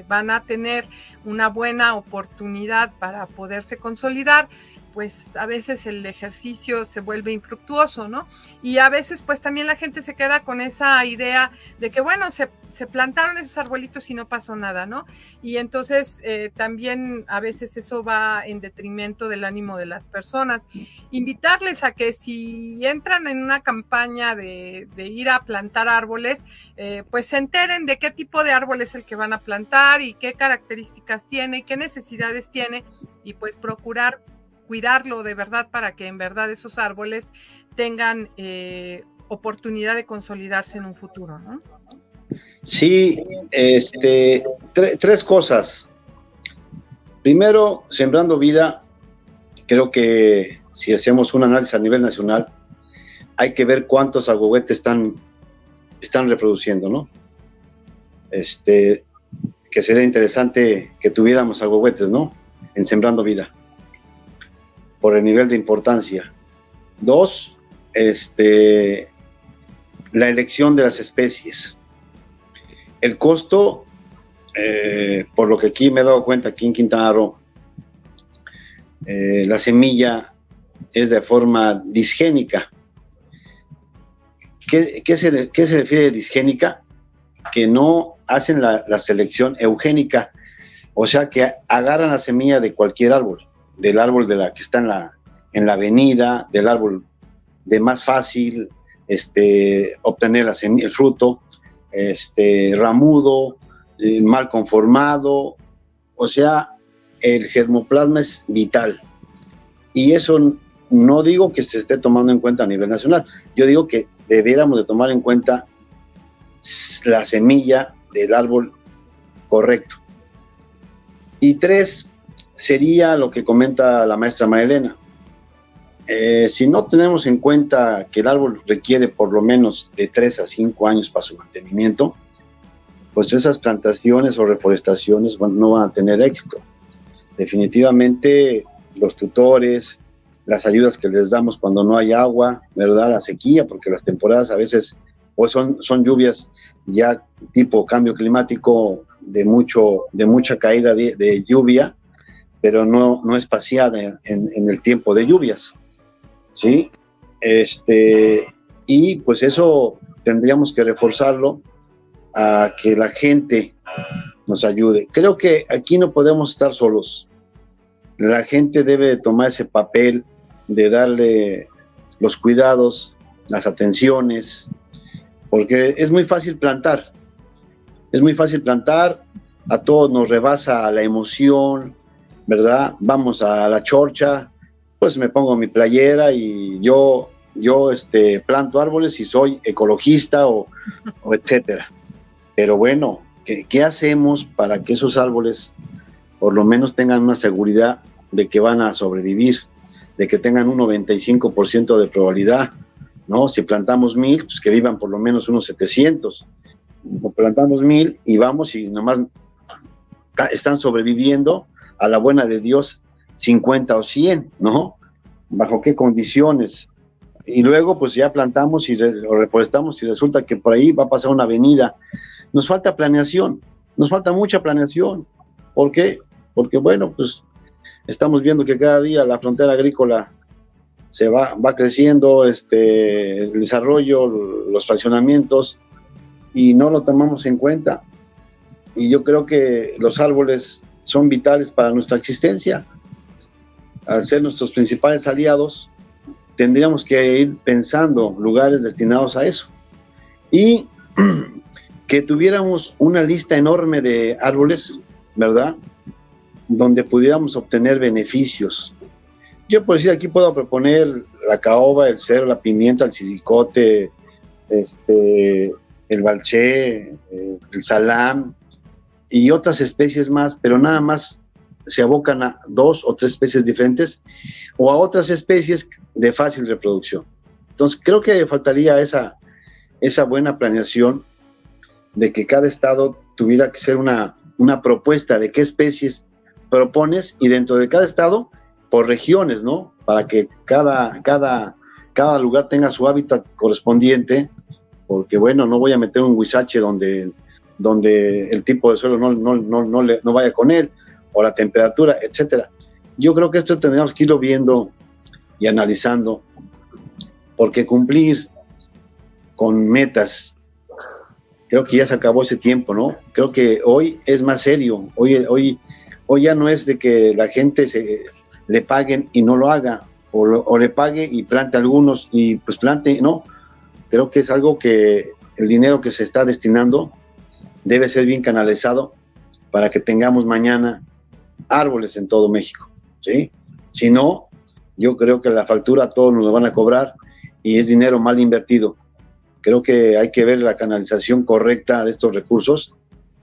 van a tener una buena oportunidad para poderse consolidar, pues a veces el ejercicio se vuelve infructuoso, ¿no? Y a veces pues también la gente se queda con esa idea de que bueno, se plantaron esos arbolitos y no pasó nada, ¿no? Y entonces también a veces eso va en detrimento del ánimo de las personas. Invitarles a que si entran en una campaña de ir a plantar árboles, pues se enteren de qué tipo de árbol es el que van a plantar y qué características tiene, qué necesidades tiene y pues procurar cuidarlo de verdad para que en verdad esos árboles tengan oportunidad de consolidarse en un futuro, ¿no? Sí, tres cosas. Primero, Sembrando Vida, creo que si hacemos un análisis a nivel nacional, hay que ver cuántos agüehuetes están reproduciendo, ¿no? Que sería interesante que tuviéramos agüehuetes, ¿no? En Sembrando Vida, por el nivel de importancia. Dos, la elección de las especies. El costo, por lo que aquí me he dado cuenta, aquí en Quintana Roo, la semilla es de forma disgénica. ¿Qué se refiere a disgénica? Que no hacen la selección eugénica, o sea que agarran la semilla de cualquier árbol, del árbol de la que está en la avenida, del árbol de más fácil obtener el fruto, ramudo, mal conformado, o sea, el germoplasma es vital. Y eso no digo que se esté tomando en cuenta a nivel nacional, yo digo que debiéramos de tomar en cuenta la semilla del árbol correcto. Y tres, sería lo que comenta la maestra Marilena. Si no tenemos en cuenta que el árbol requiere por lo menos de 3 a 5 años para su mantenimiento, pues esas plantaciones o reforestaciones no van a tener éxito. Definitivamente los tutores, las ayudas que les damos cuando no hay agua, ¿verdad? La sequía, porque las temporadas a veces pues son lluvias ya tipo cambio climático de mucha caída de lluvia, pero no espaciada en el tiempo de lluvias, ¿sí? Y pues eso tendríamos que reforzarlo a que la gente nos ayude. Creo que aquí no podemos estar solos. La gente debe tomar ese papel de darle los cuidados, las atenciones, porque es muy fácil plantar. A todos nos rebasa la emoción, ¿verdad? Vamos a la chorcha, pues me pongo mi playera y yo planto árboles y soy ecologista o etcétera. Pero bueno, ¿qué hacemos para que esos árboles por lo menos tengan una seguridad de que van a sobrevivir, de que tengan un 95% de probabilidad, ¿no? Si plantamos 1000, pues que vivan por lo menos unos 700. O plantamos 1000 y vamos y nomás están sobreviviendo a la buena de Dios 50 o 100, ¿no? ¿Bajo qué condiciones? Y luego pues ya plantamos o reforestamos y resulta que por ahí va a pasar una avenida. Nos falta planeación, nos falta mucha planeación. ¿Por qué? Porque bueno, pues estamos viendo que cada día la frontera agrícola se va creciendo, el desarrollo, los fraccionamientos, y no lo tomamos en cuenta. Y yo creo que los árboles son vitales para nuestra existencia. Al ser nuestros principales aliados, tendríamos que ir pensando lugares destinados a eso. Y que tuviéramos una lista enorme de árboles, ¿verdad?, donde pudiéramos obtener beneficios. Yo, por decir, aquí puedo proponer la caoba, el cedro, la pimienta, el silicote, el balché, el salam y otras especies más, pero nada más se abocan a 2 o 3 especies diferentes o a otras especies de fácil reproducción. Entonces, creo que faltaría esa buena planeación de que cada estado tuviera que ser una propuesta de qué especies propones, y dentro de cada estado, por regiones, ¿no? Para que cada lugar tenga su hábitat correspondiente, porque bueno, no voy a meter un huizache donde el tipo de suelo no vaya con él, o la temperatura, etcétera. Yo creo que esto tendríamos que irlo viendo y analizando, porque cumplir con metas, creo que ya se acabó ese tiempo, ¿no? Creo que hoy es más serio, hoy ya no es de que la gente le paguen y no lo haga, o le pague y plante algunos y pues plante, no. Creo que es algo que el dinero que se está destinando debe ser bien canalizado para que tengamos mañana árboles en todo México, ¿sí? Si no, yo creo que la factura a todos nos lo van a cobrar y es dinero mal invertido. Creo que hay que ver la canalización correcta de estos recursos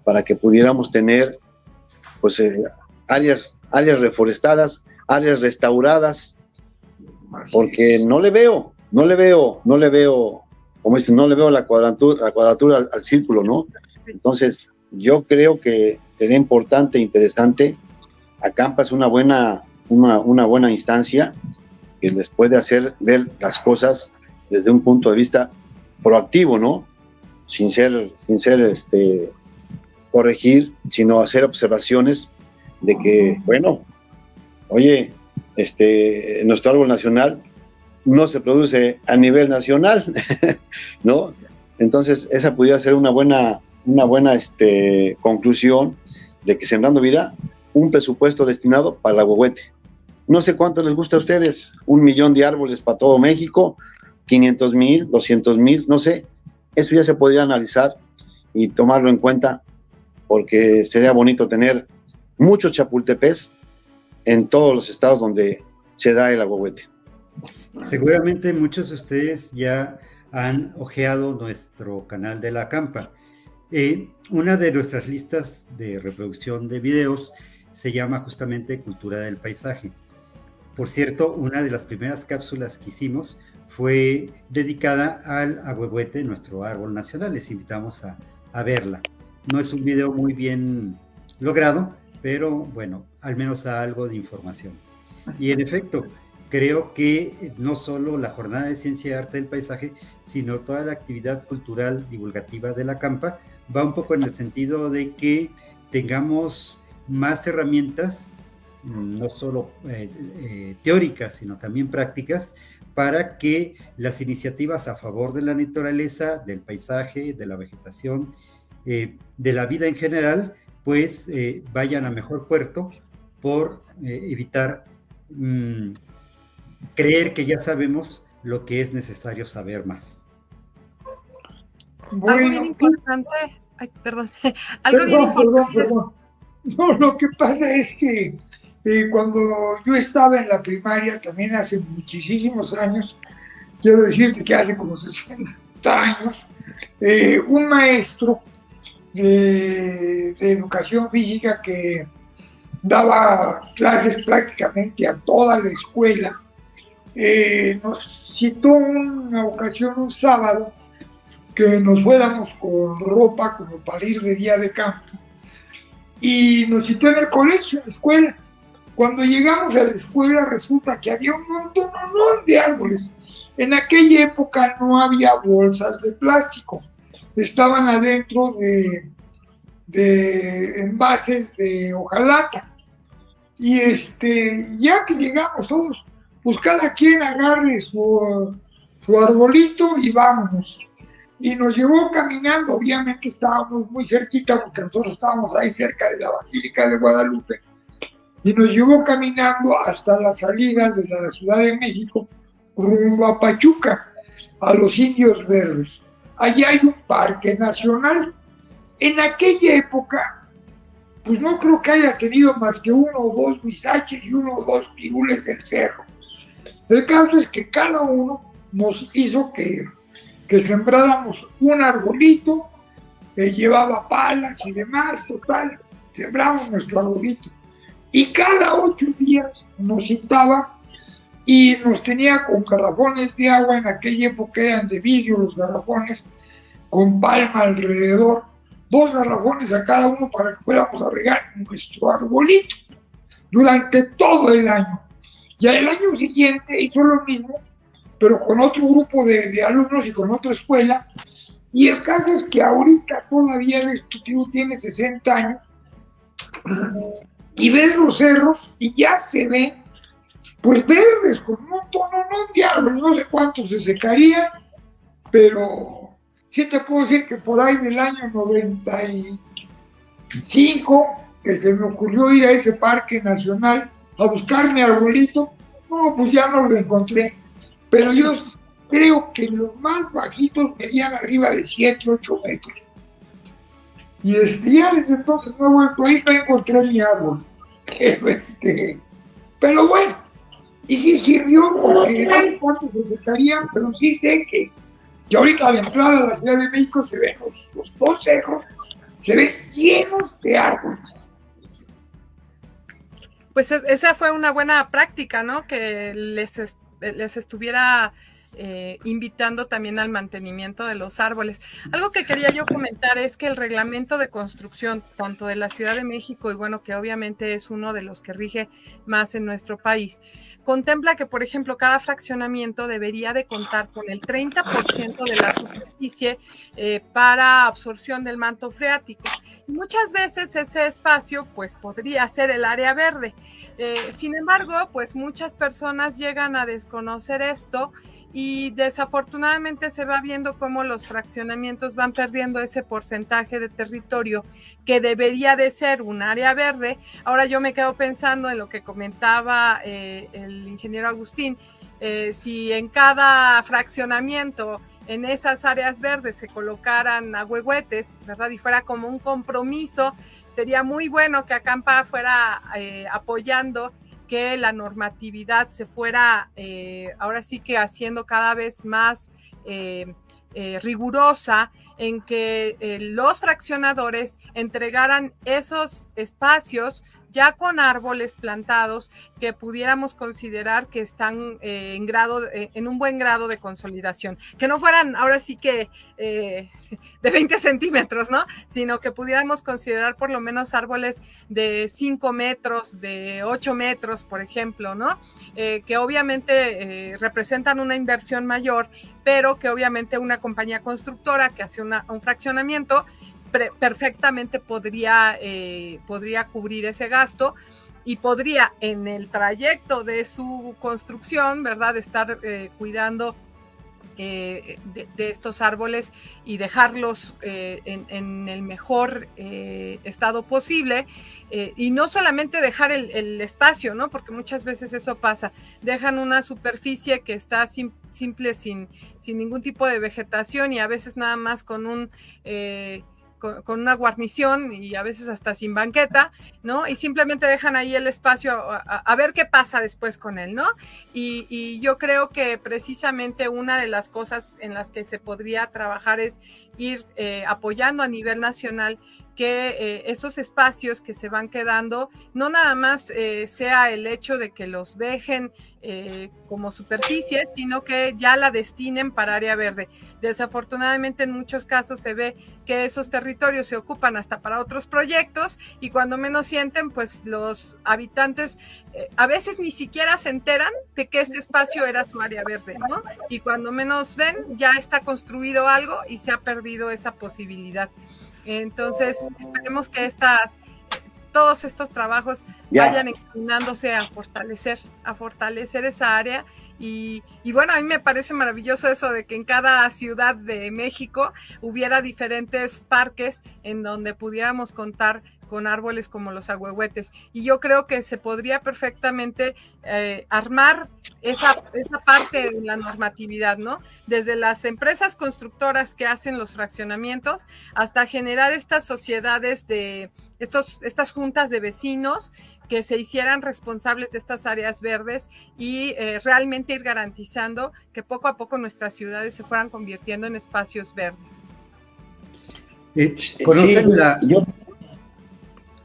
para que pudiéramos tener pues áreas reforestadas, áreas restauradas, porque no le veo, como dicen, no le veo la cuadratura al círculo, ¿no? Entonces, yo creo que sería importante, interesante. Acampa es una buena instancia que les puede hacer ver las cosas desde un punto de vista proactivo, ¿no? Sin ser corregir, sino hacer observaciones de que, bueno, oye, nuestro árbol nacional no se produce a nivel nacional, ¿no? Entonces, esa pudiera ser una buena conclusión de que Sembrando Vida, un presupuesto destinado para el agüehuete. No sé cuánto les gusta a ustedes, 1 millón de árboles para todo México, 500,000, 200,000, no sé. Eso ya se podría analizar y tomarlo en cuenta, porque sería bonito tener muchos chapultepés en todos los estados donde se da el agüehuete. Seguramente muchos de ustedes ya han hojeado nuestro canal de la Acampa. Una de nuestras listas de reproducción de videos se llama justamente Cultura del Paisaje. Por cierto, una de las primeras cápsulas que hicimos fue dedicada al agüehuete, nuestro árbol nacional. Les invitamos a verla. No es un video muy bien logrado, pero bueno, al menos da algo de información. Y en efecto, creo que no solo la Jornada de Ciencia y Arte del Paisaje, sino toda la actividad cultural divulgativa de la Acampa va un poco en el sentido de que tengamos más herramientas, no solo teóricas, sino también prácticas, para que las iniciativas a favor de la naturaleza, del paisaje, de la vegetación, de la vida en general, pues vayan a mejor puerto por evitar creer que ya sabemos lo que es necesario saber más. Bueno, algo bien importante, bien importante. Perdón. No, lo que pasa es que cuando yo estaba en la primaria, también hace muchísimos años, quiero decirte que hace como 60 años, un maestro de educación física que daba clases prácticamente a toda la escuela, nos citó una ocasión, un sábado, que nos fuéramos con ropa como para ir de día de campo, y nos citó en el colegio, en la escuela. Cuando llegamos a la escuela resulta que había un montón de árboles. En aquella época no había bolsas de plástico, estaban adentro de envases de hojalata. Y ya que llegamos todos, pues cada quien agarre su arbolito y vámonos. y nos llevó caminando. Obviamente estábamos muy cerquita porque nosotros estábamos ahí cerca de la Basílica de Guadalupe, y nos llevó caminando hasta la salida de la Ciudad de México rumbo a Pachuca, a los Indios Verdes. Allí hay un parque nacional. En aquella época, pues no creo que haya tenido más que 1 o 2 huizaches y 1 o 2 pirules del cerro. El caso es que cada uno nos hizo que sembráramos un arbolito, llevaba palas y demás, total, sembramos nuestro arbolito. Y cada 8 días nos citaba y nos tenía con garrafones de agua. En aquella época eran de vidrio los garrafones, con palma alrededor, 2 garrafones a cada uno para que fuéramos a regar nuestro arbolito durante todo el año. Ya el año siguiente hizo lo mismo, pero con otro grupo de alumnos y con otra escuela. Y el caso es que ahorita todavía este tío tiene 60 años y ves los cerros y ya se ven pues verdes, con un montón de árboles. No sé cuántos se secarían, pero sí te puedo decir que por ahí del año 95, que se me ocurrió ir a ese parque nacional a buscar mi arbolito, no, pues ya no lo encontré. Pero yo creo que los más bajitos medían arriba de 7, 8 metros. Y ya desde entonces no he vuelto ahí, no encontré mi árbol. Pero bueno, y sí sirvió, porque no sé cuántos se secarían, pero sí sé que ahorita a la entrada de la Ciudad de México se ven los 2 cerros, se ven llenos de árboles. Pues esa fue una buena práctica, ¿no? Que les estuviera invitando también al mantenimiento de los árboles. Algo que quería yo comentar es que el reglamento de construcción, tanto de la Ciudad de México y bueno, que obviamente es uno de los que rige más en nuestro país, contempla que, por ejemplo, cada fraccionamiento debería de contar con el 30% de la superficie para absorción del manto freático. Y muchas veces ese espacio pues podría ser el área verde. Sin embargo, pues muchas personas llegan a desconocer esto y desafortunadamente se va viendo cómo los fraccionamientos van perdiendo ese porcentaje de territorio que debería de ser un área verde. Ahora yo me quedo pensando en lo que comentaba el ingeniero Agustín, si en cada fraccionamiento, en esas áreas verdes se colocaran ahuehuetes, ¿verdad? Y fuera como un compromiso, sería muy bueno que Acampa fuera apoyando que la normatividad se fuera ahora sí que haciendo cada vez más rigurosa en que los fraccionadores entregaran esos espacios ya con árboles plantados que pudiéramos considerar que están en un buen grado de consolidación, que no fueran ahora sí que de 20 centímetros, ¿no? Sino que pudiéramos considerar por lo menos árboles de 5 metros, de 8 metros, por ejemplo, ¿no? Que obviamente representan una inversión mayor, pero que obviamente una compañía constructora que hace un fraccionamiento perfectamente podría cubrir ese gasto y podría en el trayecto de su construcción, ¿verdad?, estar cuidando de estos árboles y dejarlos en el mejor estado posible, y no solamente dejar el espacio, ¿no? Porque muchas veces eso pasa, dejan una superficie que está simple sin ningún tipo de vegetación y a veces nada más con con una guarnición y a veces hasta sin banqueta, ¿no? Y simplemente dejan ahí el espacio a ver qué pasa después con él, ¿no? Y yo creo que precisamente una de las cosas en las que se podría trabajar es ir apoyando a nivel nacional que esos espacios que se van quedando, no nada más sea el hecho de que los dejen como superficie, sino que ya la destinen para área verde. Desafortunadamente en muchos casos se ve que esos territorios se ocupan hasta para otros proyectos y cuando menos sienten, pues los habitantes a veces ni siquiera se enteran de que ese espacio era su área verde, ¿no? Y cuando menos ven, ya está construido algo y se ha perdido esa posibilidad. Entonces, esperemos que todos estos trabajos vayan encaminándose a fortalecer esa área y bueno, a mí me parece maravilloso eso de que en cada ciudad de México hubiera diferentes parques en donde pudiéramos contar con árboles como los ahuehuetes. Y yo creo que se podría perfectamente armar esa parte de la normatividad, ¿no? Desde las empresas constructoras que hacen los fraccionamientos hasta generar estas sociedades de estas juntas de vecinos que se hicieran responsables de estas áreas verdes y realmente ir garantizando que poco a poco nuestras ciudades se fueran convirtiendo en espacios verdes.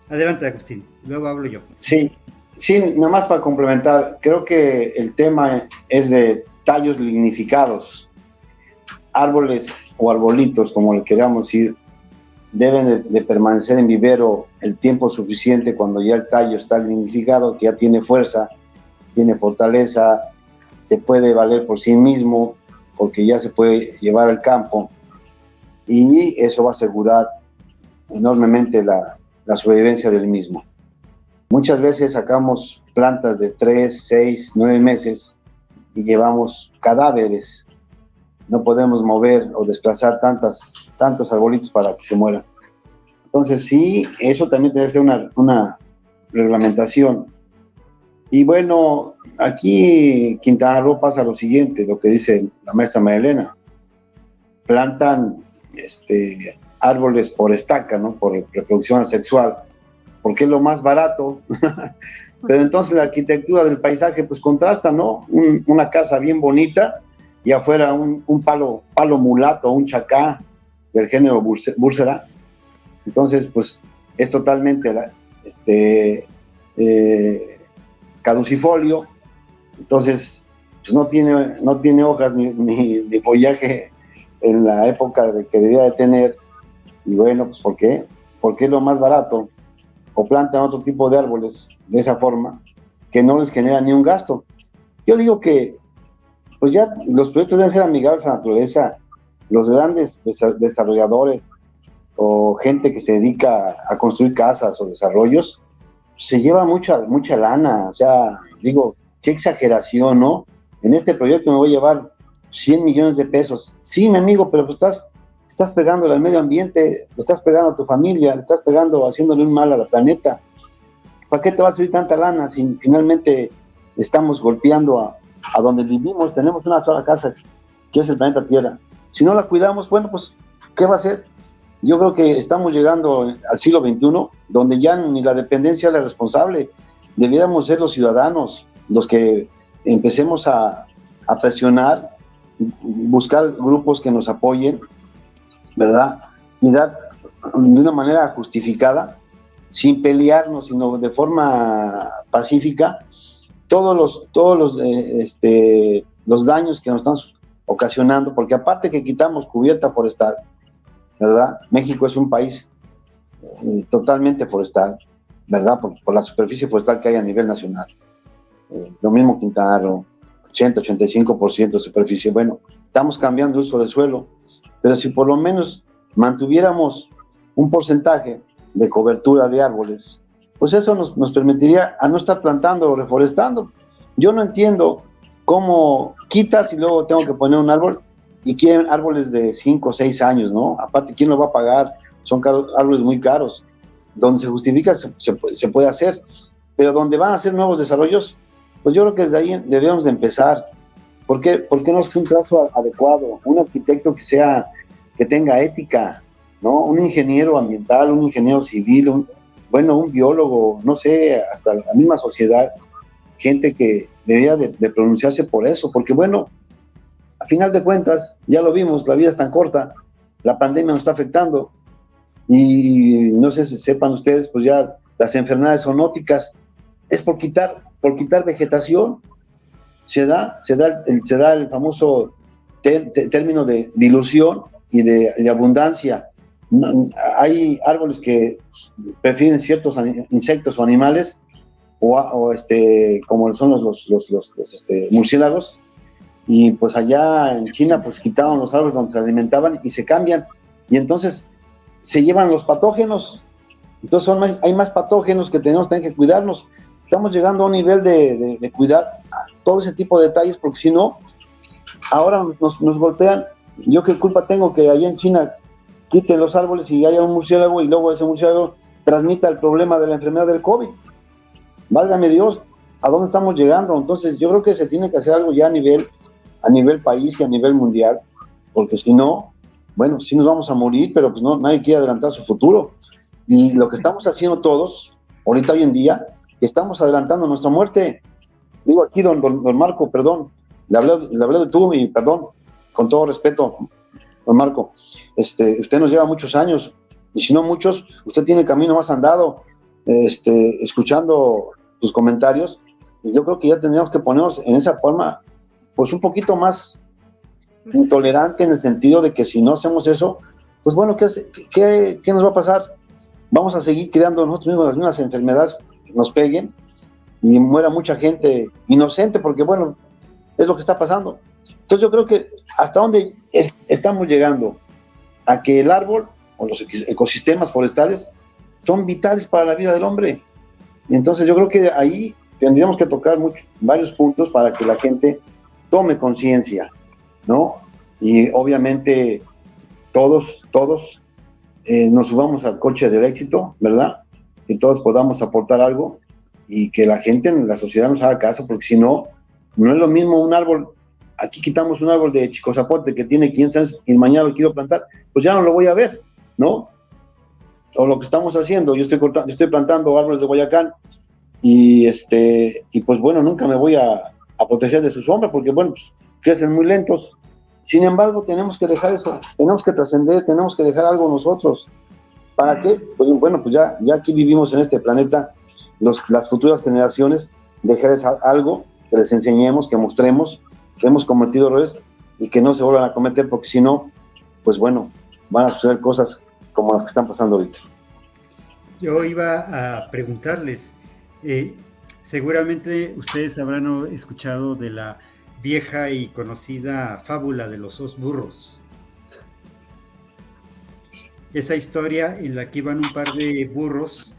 Adelante, Agustín, luego hablo yo. Sí, nomás para complementar, creo que el tema es de tallos lignificados. Árboles o arbolitos, como le queramos decir, deben de permanecer en vivero el tiempo suficiente cuando ya el tallo está lignificado, que ya tiene fuerza, tiene fortaleza, se puede valer por sí mismo, porque ya se puede llevar al campo, y eso va a asegurar enormemente la sobrevivencia del mismo. Muchas veces sacamos plantas de 3, 6, 9 meses y llevamos cadáveres. No podemos mover o desplazar tantos arbolitos para que se mueran. Entonces sí, eso también debe ser una reglamentación. Y bueno, aquí en Quintana Roo pasa lo siguiente, lo que dice la maestra María Elena. Plantan árboles por estaca, ¿no? Por reproducción asexual, porque es lo más barato. Pero entonces la arquitectura del paisaje pues contrasta, ¿no? Una casa bien bonita y afuera un palo mulato, un chacá del género Bursera. Entonces pues es totalmente caducifolio. Entonces pues no tiene hojas ni follaje en la época de que debía de tener. Y bueno, pues ¿por qué? Porque es lo más barato. O plantan otro tipo de árboles de esa forma que no les genera ni un gasto. Yo digo que pues ya los proyectos deben ser amigables a la naturaleza. Los grandes desarrolladores o gente que se dedica a construir casas o desarrollos se lleva mucha lana. O sea, digo, qué exageración, ¿no? En este proyecto me voy a llevar 100 millones de pesos. Sí, mi amigo, pero pues estás pegándole al medio ambiente, le estás pegando a tu familia, le estás pegando, haciéndole un mal al planeta. ¿Para qué te va a servir tanta lana si finalmente estamos golpeando a donde vivimos? Tenemos una sola casa, que es el planeta Tierra. Si no la cuidamos, bueno, pues, ¿qué va a hacer? Yo creo que estamos llegando al siglo XXI, donde ya ni la dependencia es la responsable. Debiéramos ser los ciudadanos los que empecemos a presionar, buscar grupos que nos apoyen, ¿verdad? Y dar de una manera justificada, sin pelearnos, sino de forma pacífica, todos los daños que nos están ocasionando, porque aparte que quitamos cubierta forestal, ¿verdad? México es un país totalmente forestal, ¿verdad? Por la superficie forestal que hay a nivel nacional. Lo mismo Quintana Roo, 80-85% de superficie. Bueno, estamos cambiando el uso del suelo, pero si por lo menos mantuviéramos un porcentaje de cobertura de árboles, pues eso nos permitiría a no estar plantando o reforestando. Yo no entiendo cómo quitas y luego tengo que poner un árbol y quieren árboles de 5 o 6 años, ¿no? Aparte, ¿quién lo va a pagar? Son árboles muy caros. Donde se justifica se puede hacer, pero donde van a hacer nuevos desarrollos, pues yo creo que desde ahí debemos de empezar. ¿Por qué no es un trazo adecuado? Un arquitecto que tenga ética, ¿no? Un ingeniero ambiental, un ingeniero civil, un biólogo, no sé, hasta la misma sociedad, gente que debería de pronunciarse por eso, porque bueno, a final de cuentas, ya lo vimos, la vida es tan corta, la pandemia nos está afectando, y no sé si sepan ustedes, pues ya las enfermedades zoonóticas es por quitar vegetación. Se da el famoso término de dilución y de abundancia. Hay árboles que prefieren ciertos insectos o animales, como son los murciélagos, y pues allá en China pues quitaban los árboles donde se alimentaban y se cambian, y entonces se llevan los patógenos. Entonces hay más patógenos que tenemos que cuidarnos. estamos llegando a un nivel de cuidar todo ese tipo de detalles, porque si no, ahora nos golpean. Yo qué culpa tengo que allá en China quiten los árboles y haya un murciélago y luego ese murciélago transmita el problema de la enfermedad del COVID. Válgame Dios, ¿a dónde estamos llegando? Entonces yo creo que se tiene que hacer algo ya a nivel país y a nivel mundial, porque si no, bueno, sí nos vamos a morir, pero pues no, nadie quiere adelantar su futuro. Y lo que estamos haciendo todos, ahorita hoy en día, estamos adelantando nuestra muerte. Digo aquí, don Marco, perdón, le hablé de tú y perdón, con todo respeto, don Marco, usted nos lleva muchos años, y si no muchos, usted tiene el camino más andado, escuchando tus comentarios, y yo creo que ya tendríamos que ponernos en esa forma, pues un poquito más intolerante, en el sentido de que si no hacemos eso, pues bueno, ¿qué nos va a pasar? Vamos a seguir creando nosotros mismos las mismas enfermedades que nos peguen y muera mucha gente inocente, porque bueno, es lo que está pasando. Entonces yo creo que hasta dónde estamos llegando, a que el árbol o los ecosistemas forestales son vitales para la vida del hombre. Y entonces yo creo que ahí tendríamos que tocar varios puntos para que la gente tome conciencia, ¿no? Y obviamente todos nos subamos al coche del éxito, ¿verdad? Que todos podamos aportar algo y que la gente en la sociedad nos haga caso, porque si no, no es lo mismo un árbol. Aquí quitamos un árbol de chicozapote que tiene 15 años y mañana lo quiero plantar, pues ya no lo voy a ver, ¿no? O lo que estamos haciendo, yo estoy plantando árboles de Guayacán y pues bueno, nunca me voy a proteger de su sombra, porque bueno, pues, crecen muy lentos. Sin embargo, tenemos que dejar eso, tenemos que trascender, tenemos que dejar algo nosotros. ¿Para qué? Pues bueno, pues ya aquí vivimos en este planeta, las futuras generaciones, dejarles algo, que les enseñemos, que mostremos que hemos cometido errores y que no se vuelvan a cometer, porque si no, pues bueno, van a suceder cosas como las que están pasando ahorita. Yo iba a preguntarles, seguramente ustedes habrán escuchado de la vieja y conocida fábula de los dos burros. Esa historia en la que iban un par de burros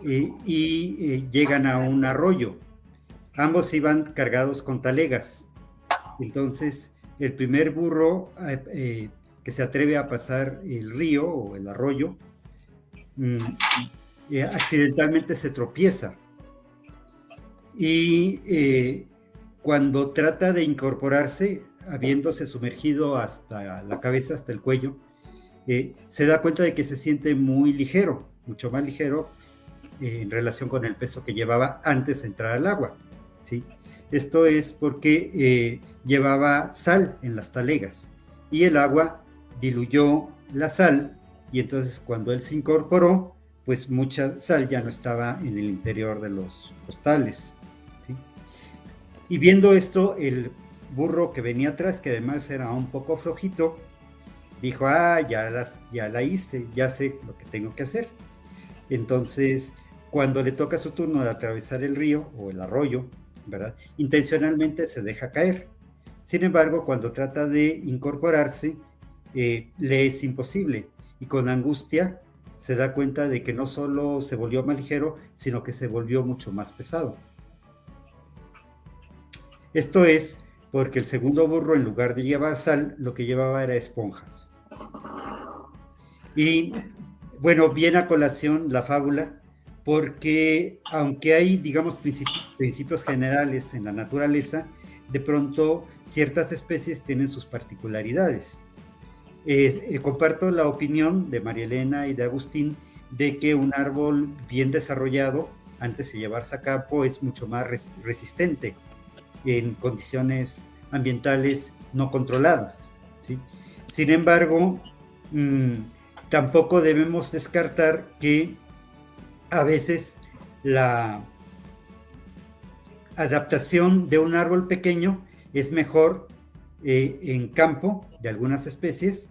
y llegan a un arroyo. Ambos iban cargados con talegas. Entonces, el primer burro que se atreve a pasar el río o el arroyo, accidentalmente se tropieza. Y cuando trata de incorporarse, habiéndose sumergido hasta la cabeza, hasta el cuello, se da cuenta de que se siente muy ligero, mucho más ligero en relación con el peso que llevaba antes de entrar al agua, ¿sí? Esto es porque llevaba sal en las talegas y el agua diluyó la sal, y entonces cuando él se incorporó, pues mucha sal ya no estaba en el interior de los costales, ¿sí? Y viendo esto, el burro que venía atrás, que además era un poco flojito, dijo, ya la hice, ya sé lo que tengo que hacer. Entonces, cuando le toca su turno de atravesar el río o el arroyo, ¿verdad?, intencionalmente se deja caer. Sin embargo, cuando trata de incorporarse, le es imposible, y con angustia se da cuenta de que no solo se volvió más ligero, sino que se volvió mucho más pesado. Esto es porque el segundo burro, en lugar de llevar sal, lo que llevaba era esponjas. Y bueno, viene a colación la fábula, porque aunque hay, digamos, principios generales en la naturaleza, de pronto ciertas especies tienen sus particularidades. Comparto la opinión de María Elena y de Agustín de que un árbol bien desarrollado, antes de llevarse a cabo, es mucho más resistente en condiciones ambientales no controladas, ¿sí? Sin embargo, tampoco debemos descartar que a veces la adaptación de un árbol pequeño es mejor en campo de algunas especies,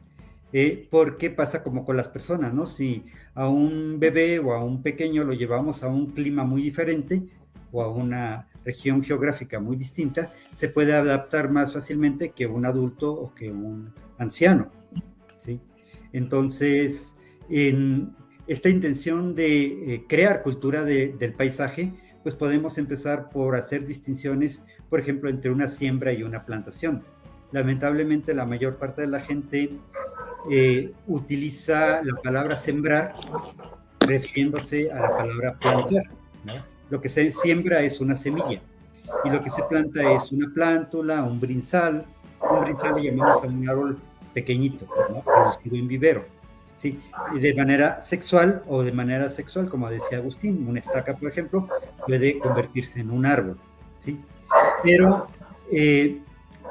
porque pasa como con las personas, ¿no? Si a un bebé o a un pequeño lo llevamos a un clima muy diferente o a una región geográfica muy distinta, se puede adaptar más fácilmente que un adulto o que un anciano, ¿sí? Entonces, en esta intención de crear cultura del paisaje, pues podemos empezar por hacer distinciones, por ejemplo, entre una siembra y una plantación. Lamentablemente, la mayor parte de la gente utiliza la palabra sembrar refiriéndose a la palabra plantar, ¿no? Lo que se siembra es una semilla y lo que se planta es una plántula, un brinzal. Un brinzal le llamamos a un árbol pequeñito, ¿no? Producido en vivero, ¿sí? Y de manera sexual o de manera sexual, como decía Agustín, una estaca, por ejemplo, puede convertirse en un árbol, ¿sí? Pero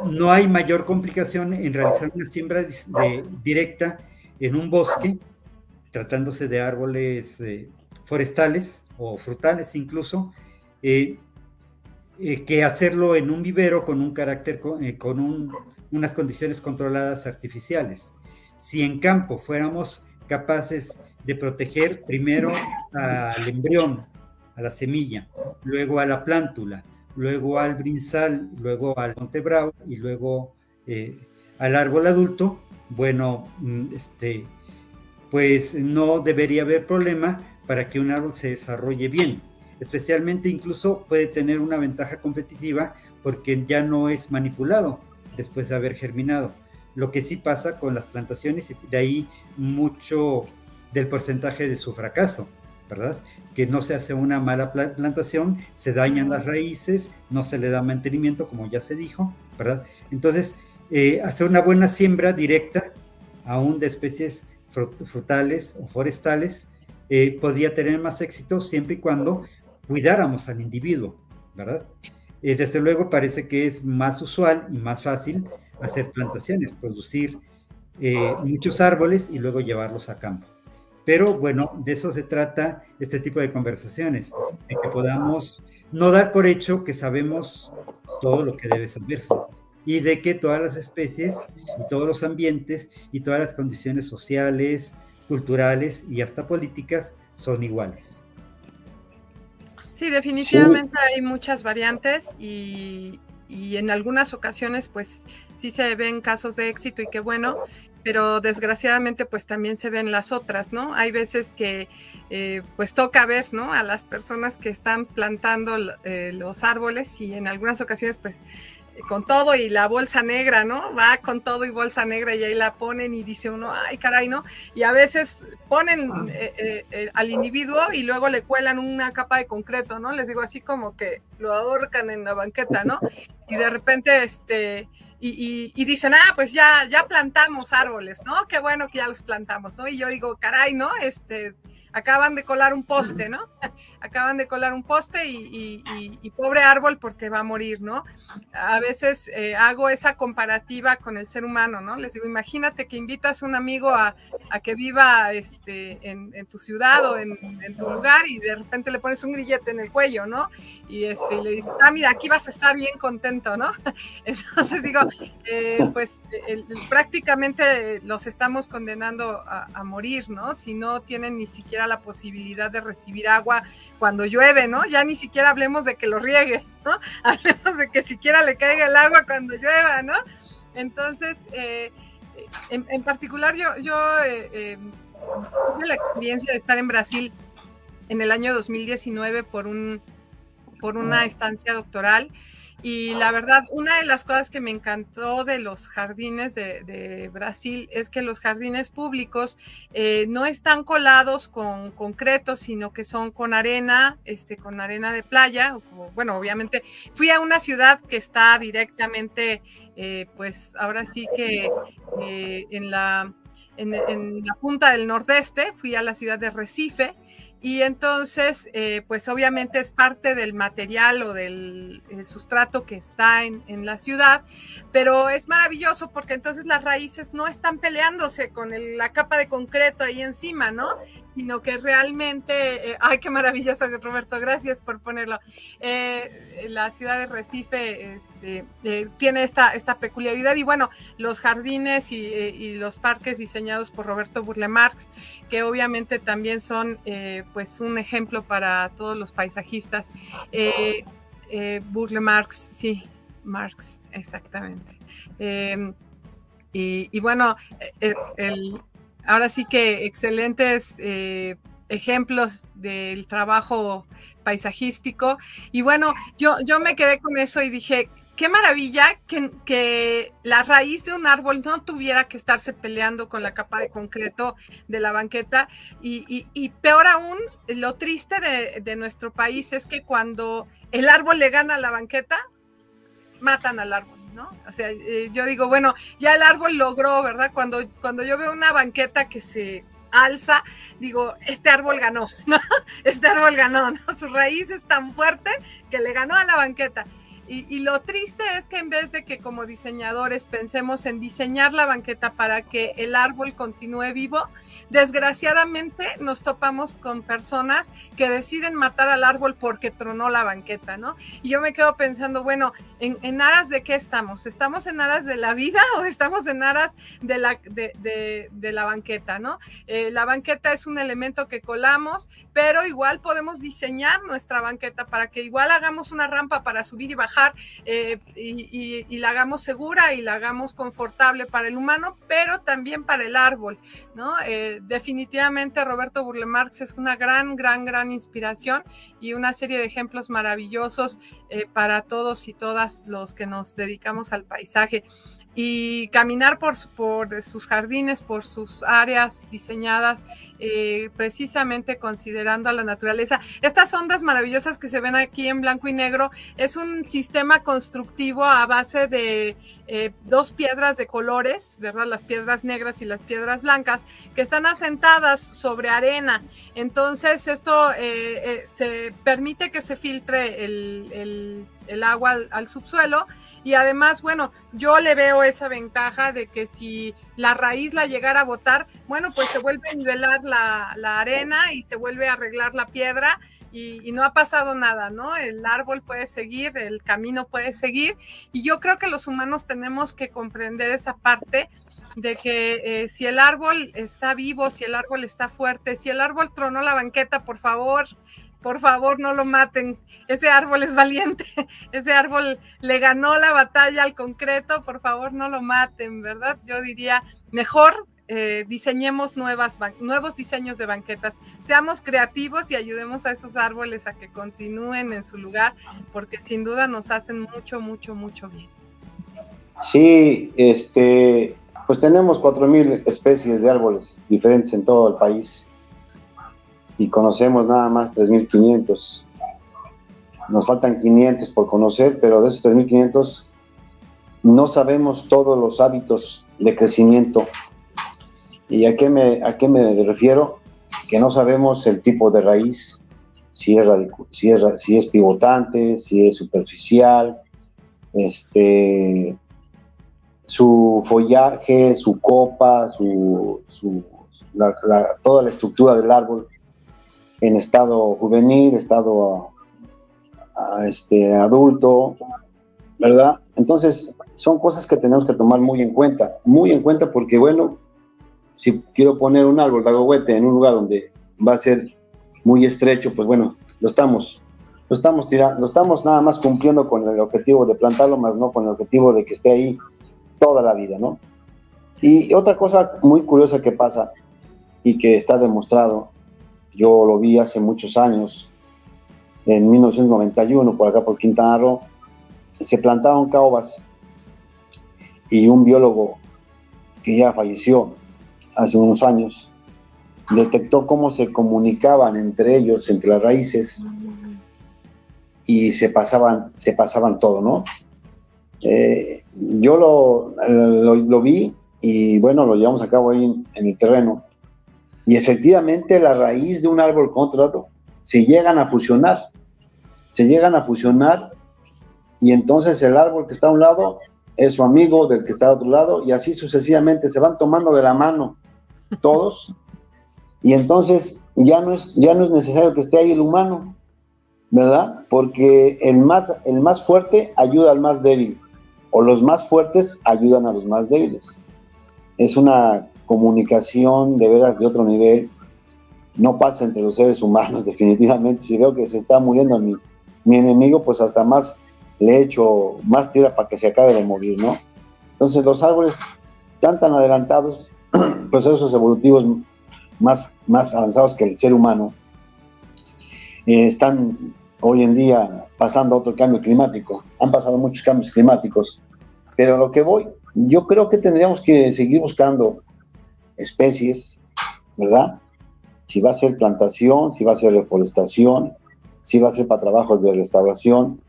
no hay mayor complicación en realizar una siembra directa en un bosque, tratándose de árboles forestales o frutales incluso, que hacerlo en un vivero con un carácter, con unas condiciones controladas artificiales. Si en campo fuéramos capaces de proteger primero al embrión, a la semilla, luego a la plántula, luego al brinzal, luego al montebravo y luego al árbol adulto, bueno, pues no debería haber problema para que un árbol se desarrolle bien. Especialmente incluso puede tener una ventaja competitiva porque ya no es manipulado después de haber germinado. Lo que sí pasa con las plantaciones, y de ahí mucho del porcentaje de su fracaso, ¿verdad? Que no se hace una mala plantación, se dañan las raíces, no se le da mantenimiento, como ya se dijo, ¿verdad? Entonces, hacer una buena siembra directa, aún de especies frutales o forestales, podría tener más éxito siempre y cuando cuidáramos al individuo, ¿verdad? Desde luego parece que es más usual y más fácil hacer plantaciones, producir muchos árboles y luego llevarlos a campo. Pero bueno, de eso se trata este tipo de conversaciones, de que podamos no dar por hecho que sabemos todo lo que debe saberse y de que todas las especies y todos los ambientes y todas las condiciones sociales, culturales y hasta políticas son iguales. Sí, definitivamente hay muchas variantes y en algunas ocasiones pues sí se ven casos de éxito y qué bueno, pero desgraciadamente pues también se ven las otras, ¿no? Hay veces que pues toca ver, ¿no? A las personas que están plantando los árboles y en algunas ocasiones pues con todo y la bolsa negra, ¿no? Va con todo y bolsa negra y ahí la ponen y dice uno, ay, caray, ¿no? Y a veces ponen al individuo y luego le cuelan una capa de concreto, ¿no? Les digo así como que lo ahorcan en la banqueta, ¿no? Y de repente, y dicen, pues ya plantamos árboles, ¿no? Qué bueno que ya los plantamos, ¿no? Y yo digo, caray, ¿no? Acaban de colar un poste, ¿no? Acaban de colar un poste y pobre árbol porque va a morir, ¿no? A veces hago esa comparativa con el ser humano, ¿no? Les digo, imagínate que invitas a un amigo a que viva en tu ciudad o en tu lugar y de repente le pones un grillete en el cuello, ¿no? Y le dices, mira, aquí vas a estar bien contento, ¿no? Entonces digo, pues prácticamente los estamos condenando a morir, ¿no? Si no tienen ni siquiera la posibilidad de recibir agua cuando llueve, ¿no? Ya ni siquiera hablemos de que lo riegues, ¿no? Hablemos de que siquiera le caiga el agua cuando llueva, ¿no? Entonces, en particular yo tuve la experiencia de estar en Brasil en el año 2019 por una estancia doctoral. Y la verdad, una de las cosas que me encantó de los jardines de Brasil es que los jardines públicos no están colados con concreto, sino que son con arena de playa. Bueno, obviamente fui a una ciudad que está directamente, pues ahora sí que en la punta del nordeste, fui a la ciudad de Recife. Y entonces, pues obviamente es parte del material o del sustrato que está en la ciudad, pero es maravilloso porque entonces las raíces no están peleándose con la capa de concreto ahí encima, ¿no? Sino que realmente, ¡ay, qué maravilloso, Roberto! Gracias por ponerlo. La ciudad de Recife tiene esta peculiaridad y bueno, los jardines y los parques diseñados por Roberto Burle Marx, que obviamente también son pues un ejemplo para todos los paisajistas. Burle Marx, sí, Marx, exactamente. Y bueno, ahora sí que excelentes ejemplos del trabajo paisajístico. Y bueno, yo me quedé con eso y dije, qué maravilla que la raíz de un árbol no tuviera que estarse peleando con la capa de concreto de la banqueta. Y peor aún, lo triste de nuestro país es que cuando el árbol le gana a la banqueta, matan al árbol, ¿no? O sea, yo digo, bueno, ya el árbol logró, ¿verdad? Cuando yo veo una banqueta que se alza, digo, este árbol ganó, ¿no? Este árbol ganó, ¿no? Su raíz es tan fuerte que le ganó a la banqueta. Y lo triste es que en vez de que como diseñadores pensemos en diseñar la banqueta para que el árbol continúe vivo, desgraciadamente nos topamos con personas que deciden matar al árbol porque tronó la banqueta, ¿no? Y yo me quedo pensando, bueno, ¿en aras de qué estamos? ¿Estamos en aras de la vida o estamos en aras de la banqueta, ¿no? La banqueta es un elemento que colamos, pero igual podemos diseñar nuestra banqueta para que igual hagamos una rampa para subir y bajar, y la hagamos segura y la hagamos confortable para el humano, pero también para el árbol, ¿no? Definitivamente Roberto Burle Marx es una gran inspiración y una serie de ejemplos maravillosos para todos y todas los que nos dedicamos al paisaje. Y caminar por sus jardines, por sus áreas diseñadas, precisamente considerando a la naturaleza. Estas ondas maravillosas que se ven aquí en blanco y negro es un sistema constructivo a base de 2 piedras de colores, ¿verdad? Las piedras negras y las piedras blancas, que están asentadas sobre arena. Entonces esto se permite que se filtre el agua al subsuelo, y además, bueno, yo le veo esa ventaja de que si la raíz la llegara a botar, bueno, pues se vuelve a nivelar la arena y se vuelve a arreglar la piedra y no ha pasado nada, ¿no? El árbol puede seguir, el camino puede seguir, y yo creo que los humanos tenemos que comprender esa parte de que si el árbol está vivo, si el árbol está fuerte, si el árbol tronó la banqueta, por favor, no lo maten, ese árbol es valiente, ese árbol le ganó la batalla al concreto, por favor no lo maten, ¿verdad? Yo diría, mejor diseñemos nuevos diseños de banquetas, seamos creativos y ayudemos a esos árboles a que continúen en su lugar, porque sin duda nos hacen mucho bien. Sí, pues tenemos 4,000 especies de árboles diferentes en todo el país, y conocemos nada más 3,500. Nos faltan 500 por conocer, pero de esos 3,500 no sabemos todos los hábitos de crecimiento. ¿Y a qué me refiero? Que no sabemos el tipo de raíz, si es pivotante, si es superficial, su follaje, su copa, toda la estructura del árbol en estado juvenil, estado adulto, ¿verdad? Entonces, son cosas que tenemos que tomar muy en cuenta porque, bueno, si quiero poner un árbol de agüete en un lugar donde va a ser muy estrecho, pues bueno, lo estamos nada más cumpliendo con el objetivo de plantarlo, más no con el objetivo de que esté ahí toda la vida, ¿no? Y otra cosa muy curiosa que pasa y que está demostrado, yo lo vi hace muchos años, en 1991, por acá por Quintana Roo, se plantaron caobas y un biólogo que ya falleció hace unos años detectó cómo se comunicaban entre ellos, entre las raíces, y se pasaban todo, ¿no? Yo lo vi y bueno, lo llevamos a cabo ahí en el terreno. Y efectivamente la raíz de un árbol con otro se llegan a fusionar, y entonces el árbol que está a un lado es su amigo del que está al otro lado, y así sucesivamente se van tomando de la mano todos, y entonces ya no es necesario que esté ahí el humano, ¿verdad? Porque el más fuerte ayuda al más débil, o los más fuertes ayudan a los más débiles. Es una comunicación de veras de otro nivel, no pasa entre los seres humanos definitivamente. Si veo que se está muriendo mi enemigo, pues hasta más le echo más tierra para que se acabe de morir, ¿no? Entonces los árboles tan adelantados, procesos evolutivos más avanzados que el ser humano, están hoy en día pasando otro cambio climático. Han pasado muchos cambios climáticos, pero lo que voy, yo creo que tendríamos que seguir buscando especies, ¿verdad? Si va a ser plantación, si va a ser reforestación, si va a ser para trabajos de restauración,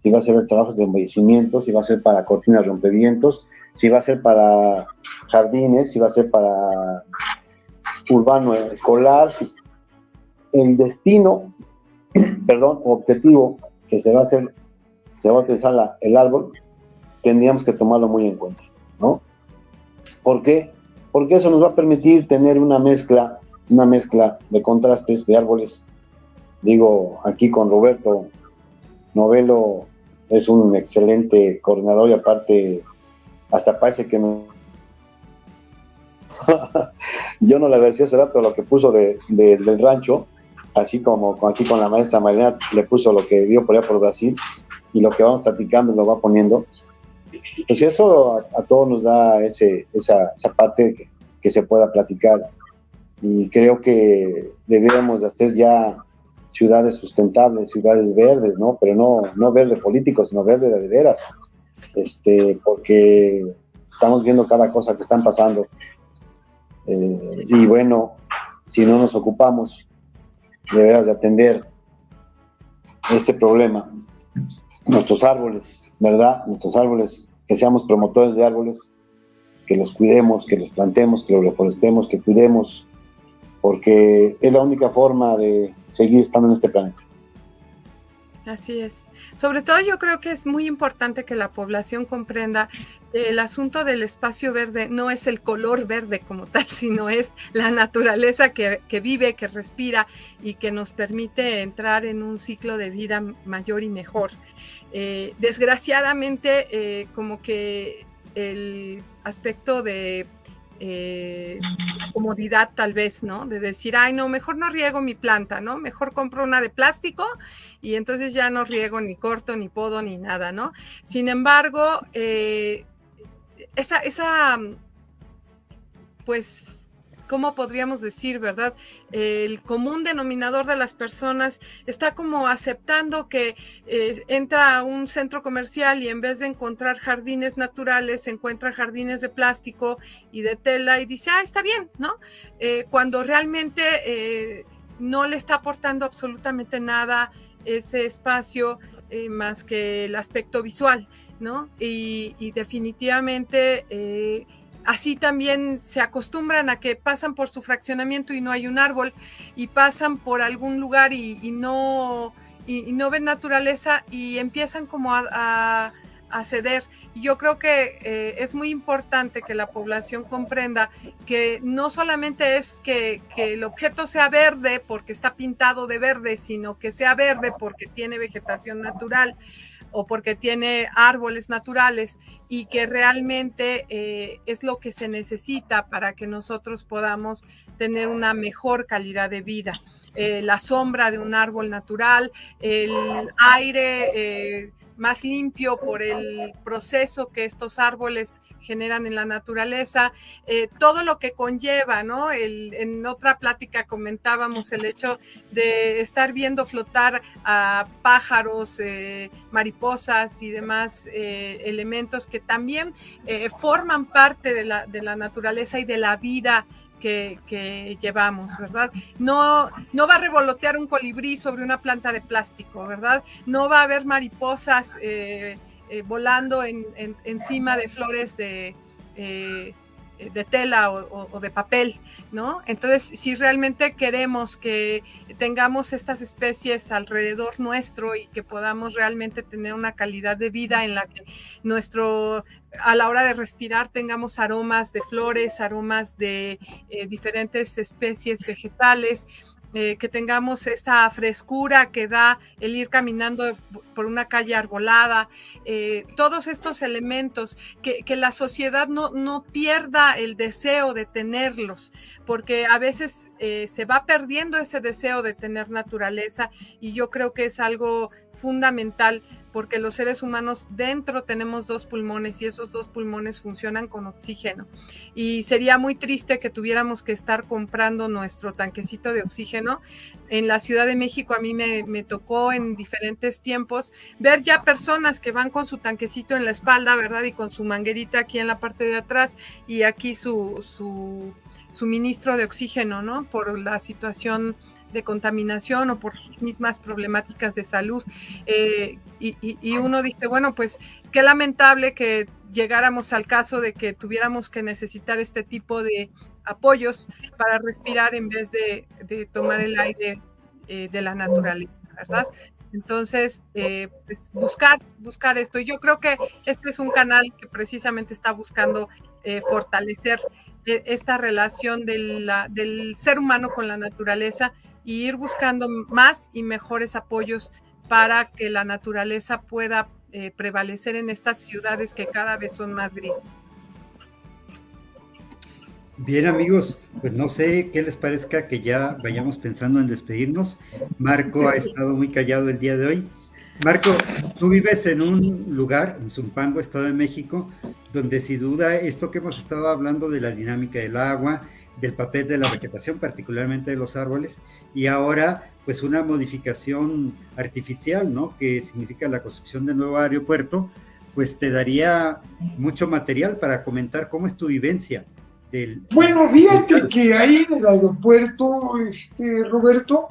si va a ser trabajos de embellecimiento, si va a ser para cortinas rompevientos, si va a ser para jardines, si va a ser para urbano escolar. El destino, perdón, objetivo que se va a utilizar el árbol, tendríamos que tomarlo muy en cuenta, ¿no? ¿Por qué? Porque eso nos va a permitir tener una mezcla de contrastes de árboles. Digo, aquí con Roberto Novelo es un excelente coordinador y aparte hasta parece que no. Yo no le agradecí hace rato lo que puso del rancho, así como aquí con la maestra Mariana le puso lo que vio por allá por Brasil y lo que vamos platicando lo va poniendo. Pues eso a todos nos da esa parte que se pueda platicar, y creo que deberíamos de hacer ya ciudades sustentables, ciudades verdes, ¿no? Pero no verde político, sino verde de veras, porque estamos viendo cada cosa que están pasando, y bueno, si no nos ocupamos de veras de atender este problema, nuestros árboles, ¿verdad? Nuestros árboles, que seamos promotores de árboles, que los cuidemos, que los plantemos, que los reforestemos, que cuidemos, porque es la única forma de seguir estando en este planeta. Así es. Sobre todo yo creo que es muy importante que la población comprenda que el asunto del espacio verde no es el color verde como tal, sino es la naturaleza que vive, que respira y que nos permite entrar en un ciclo de vida mayor y mejor. Desgraciadamente, como que el aspecto de comodidad tal vez, ¿no? De decir, ay, no, mejor no riego mi planta, ¿no? Mejor compro una de plástico y entonces ya no riego ni corto, ni podo, ni nada, ¿no? Sin embargo, pues, ¿cómo podríamos decir, verdad? El común denominador de las personas está como aceptando que entra a un centro comercial y en vez de encontrar jardines naturales, encuentra jardines de plástico y de tela y dice, está bien, ¿no? Cuando realmente no le está aportando absolutamente nada ese espacio más que el aspecto visual, ¿no? Y definitivamente así también se acostumbran a que pasan por su fraccionamiento y no hay un árbol, y pasan por algún lugar y no ven naturaleza y empiezan como a ceder. Y yo creo que es muy importante que la población comprenda que no solamente es que el objeto sea verde porque está pintado de verde, sino que sea verde porque tiene vegetación natural o porque tiene árboles naturales, y que realmente es lo que se necesita para que nosotros podamos tener una mejor calidad de vida. La sombra de un árbol natural, el aire más limpio por el proceso que estos árboles generan en la naturaleza, todo lo que conlleva, ¿no? En otra plática comentábamos el hecho de estar viendo flotar a pájaros, mariposas y demás elementos que también forman parte de la naturaleza y de la vida que llevamos, ¿verdad? No va a revolotear un colibrí sobre una planta de plástico, ¿verdad? No va a haber mariposas volando encima de flores de tela o de papel, ¿no? Entonces, si realmente queremos que tengamos estas especies alrededor nuestro y que podamos realmente tener una calidad de vida en la que a la hora de respirar tengamos aromas de flores, aromas de diferentes especies vegetales, que tengamos esta frescura que da el ir caminando por una calle arbolada, todos estos elementos, que la sociedad no pierda el deseo de tenerlos, porque a veces se va perdiendo ese deseo de tener naturaleza, y yo creo que es algo fundamental porque los seres humanos dentro tenemos 2 pulmones y esos 2 pulmones funcionan con oxígeno. Y sería muy triste que tuviéramos que estar comprando nuestro tanquecito de oxígeno. En la Ciudad de México a mí me tocó en diferentes tiempos ver ya personas que van con su tanquecito en la espalda, ¿verdad? Y con su manguerita aquí en la parte de atrás y aquí su suministro de oxígeno, ¿no? Por la situación de contaminación o por sus mismas problemáticas de salud. Y uno dice, bueno, pues qué lamentable que llegáramos al caso de que tuviéramos que necesitar este tipo de apoyos para respirar en vez de tomar el aire de la naturaleza, ¿verdad? Entonces, pues buscar esto. Yo creo que este es un canal que precisamente está buscando fortalecer esta relación del ser humano con la naturaleza y ir buscando más y mejores apoyos para que la naturaleza pueda prevalecer en estas ciudades que cada vez son más grises. Bien, amigos, pues no sé qué les parezca que ya vayamos pensando en despedirnos. Marco ha estado muy callado el día de hoy. Marco, tú vives en un lugar, en Zumpango, Estado de México, donde sin duda esto que hemos estado hablando de la dinámica del agua, del papel de la vegetación, particularmente de los árboles, y ahora pues una modificación artificial, ¿no? Que significa la construcción del nuevo aeropuerto, pues te daría mucho material para comentar cómo es tu vivencia. Bueno, fíjate que ahí en el aeropuerto, Roberto,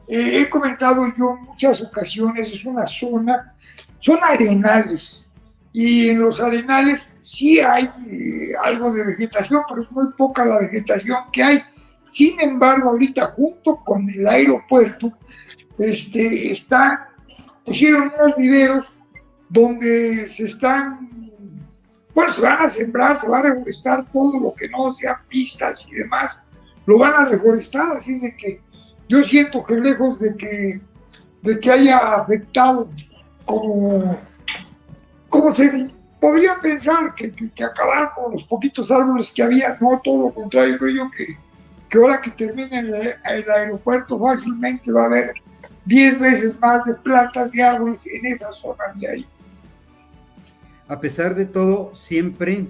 he comentado yo en muchas ocasiones, es una zona, son arenales, y en los arenales sí hay algo de vegetación, pero es muy poca la vegetación que hay. Sin embargo, ahorita junto con el aeropuerto, pusieron unos viveros donde se van a sembrar, se va a reforestar todo lo que no sean pistas y demás, lo van a reforestar, así de que yo siento que lejos de que haya afectado como se podría pensar que acabar con los poquitos árboles que había, no, todo lo contrario, creo yo que ahora que termine el aeropuerto fácilmente va a haber 10 veces más de plantas y árboles en esa zona de ahí. A pesar de todo, siempre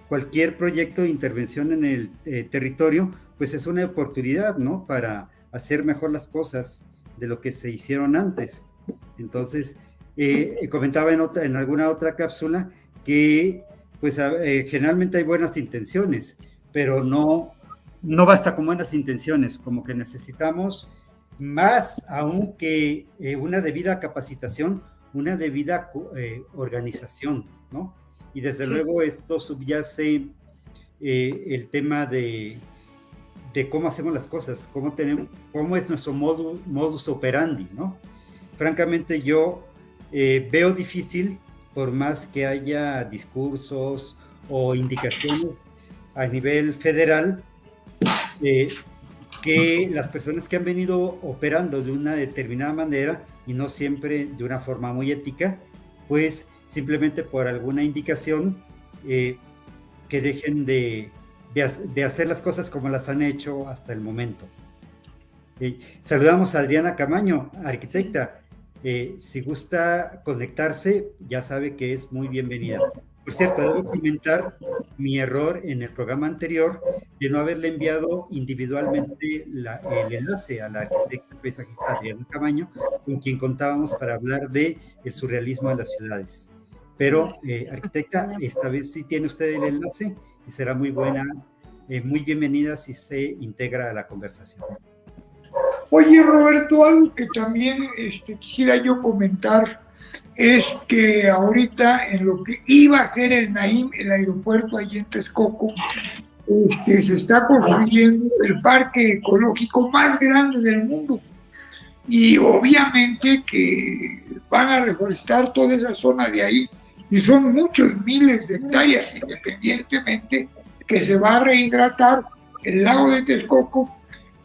cualquier proyecto de intervención en el territorio, pues es una oportunidad, ¿no? Para hacer mejor las cosas de lo que se hicieron antes. Entonces, comentaba en alguna otra cápsula que pues generalmente hay buenas intenciones, pero no basta con buenas intenciones, como que necesitamos más aún que una debida capacitación, una debida organización, ¿no? Y desde luego esto subyace el tema de cómo hacemos las cosas, cómo es nuestro modus operandi, ¿no? Francamente yo veo difícil, por más que haya discursos o indicaciones a nivel federal, que las personas que han venido operando de una determinada manera y no siempre de una forma muy ética, pues simplemente por alguna indicación que dejen de hacer las cosas como las han hecho hasta el momento. Saludamos a Adriana Camaño, arquitecta. Si gusta conectarse, ya sabe que es muy bienvenida. Por cierto, debo comentar mi error en el programa anterior de no haberle enviado individualmente el enlace a la arquitecta paisajista Adriana Camaño, con quien contábamos para hablar de el surrealismo de las ciudades. Pero, arquitecta, esta vez sí tiene usted el enlace y será muy bienvenida si se integra a la conversación. Oye, Roberto, algo que también quisiera yo comentar es que ahorita en lo que iba a ser el Naim, el aeropuerto allí en Texcoco, se está construyendo el parque ecológico más grande del mundo. Y obviamente que van a reforestar toda esa zona de ahí, y son muchos miles de hectáreas, independientemente que se va a rehidratar el lago de Texcoco,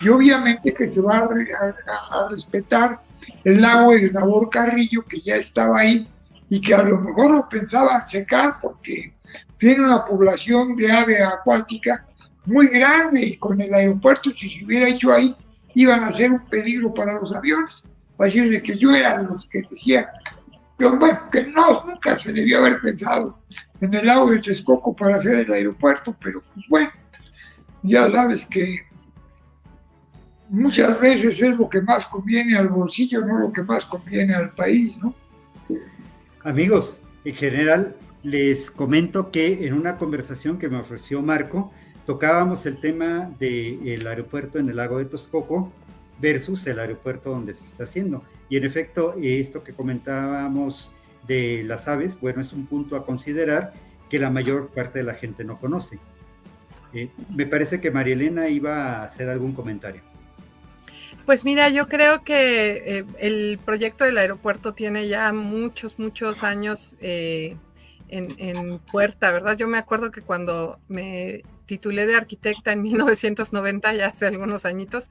y obviamente que se va a respetar el lago del Nabor Carrillo, que ya estaba ahí y que a lo mejor lo pensaban secar porque tiene una población de ave acuática muy grande, y con el aeropuerto, si se hubiera hecho ahí, iban a ser un peligro para los aviones. Así es de que yo era de los que decía, bueno, que no, nunca se debió haber pensado en el lago de Texcoco para hacer el aeropuerto, pero pues bueno, ya sabes que muchas veces es lo que más conviene al bolsillo, no lo que más conviene al país, ¿no? Amigos, en general les comento que en una conversación que me ofreció Marco, tocábamos el tema del aeropuerto en el lago de Texcoco versus el aeropuerto donde se está haciendo. Y en efecto, esto que comentábamos de las aves, bueno, es un punto a considerar que la mayor parte de la gente no conoce. Me parece que María Elena iba a hacer algún comentario. Pues mira, yo creo que el proyecto del aeropuerto tiene ya muchos años en puerta, ¿verdad? Yo me acuerdo que cuando me titulé de arquitecta en 1990, ya hace algunos añitos,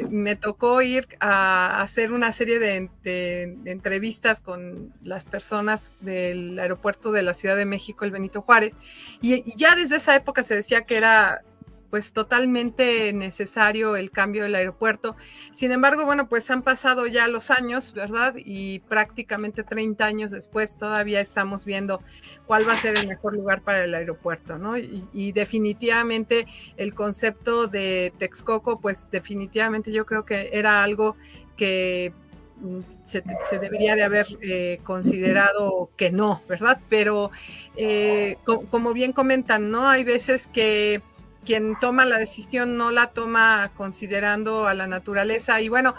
me tocó ir a hacer una serie de entrevistas con las personas del aeropuerto de la Ciudad de México, el Benito Juárez, y ya desde esa época se decía que era pues totalmente necesario el cambio del aeropuerto. Sin embargo, bueno, pues han pasado ya los años, ¿verdad? Y prácticamente 30 años después todavía estamos viendo cuál va a ser el mejor lugar para el aeropuerto, ¿no? Y definitivamente el concepto de Texcoco, pues definitivamente yo creo que era algo que se debería de haber considerado que no, ¿verdad? Pero como bien comentan, ¿no? Hay veces que quien toma la decisión no la toma considerando a la naturaleza. Y bueno,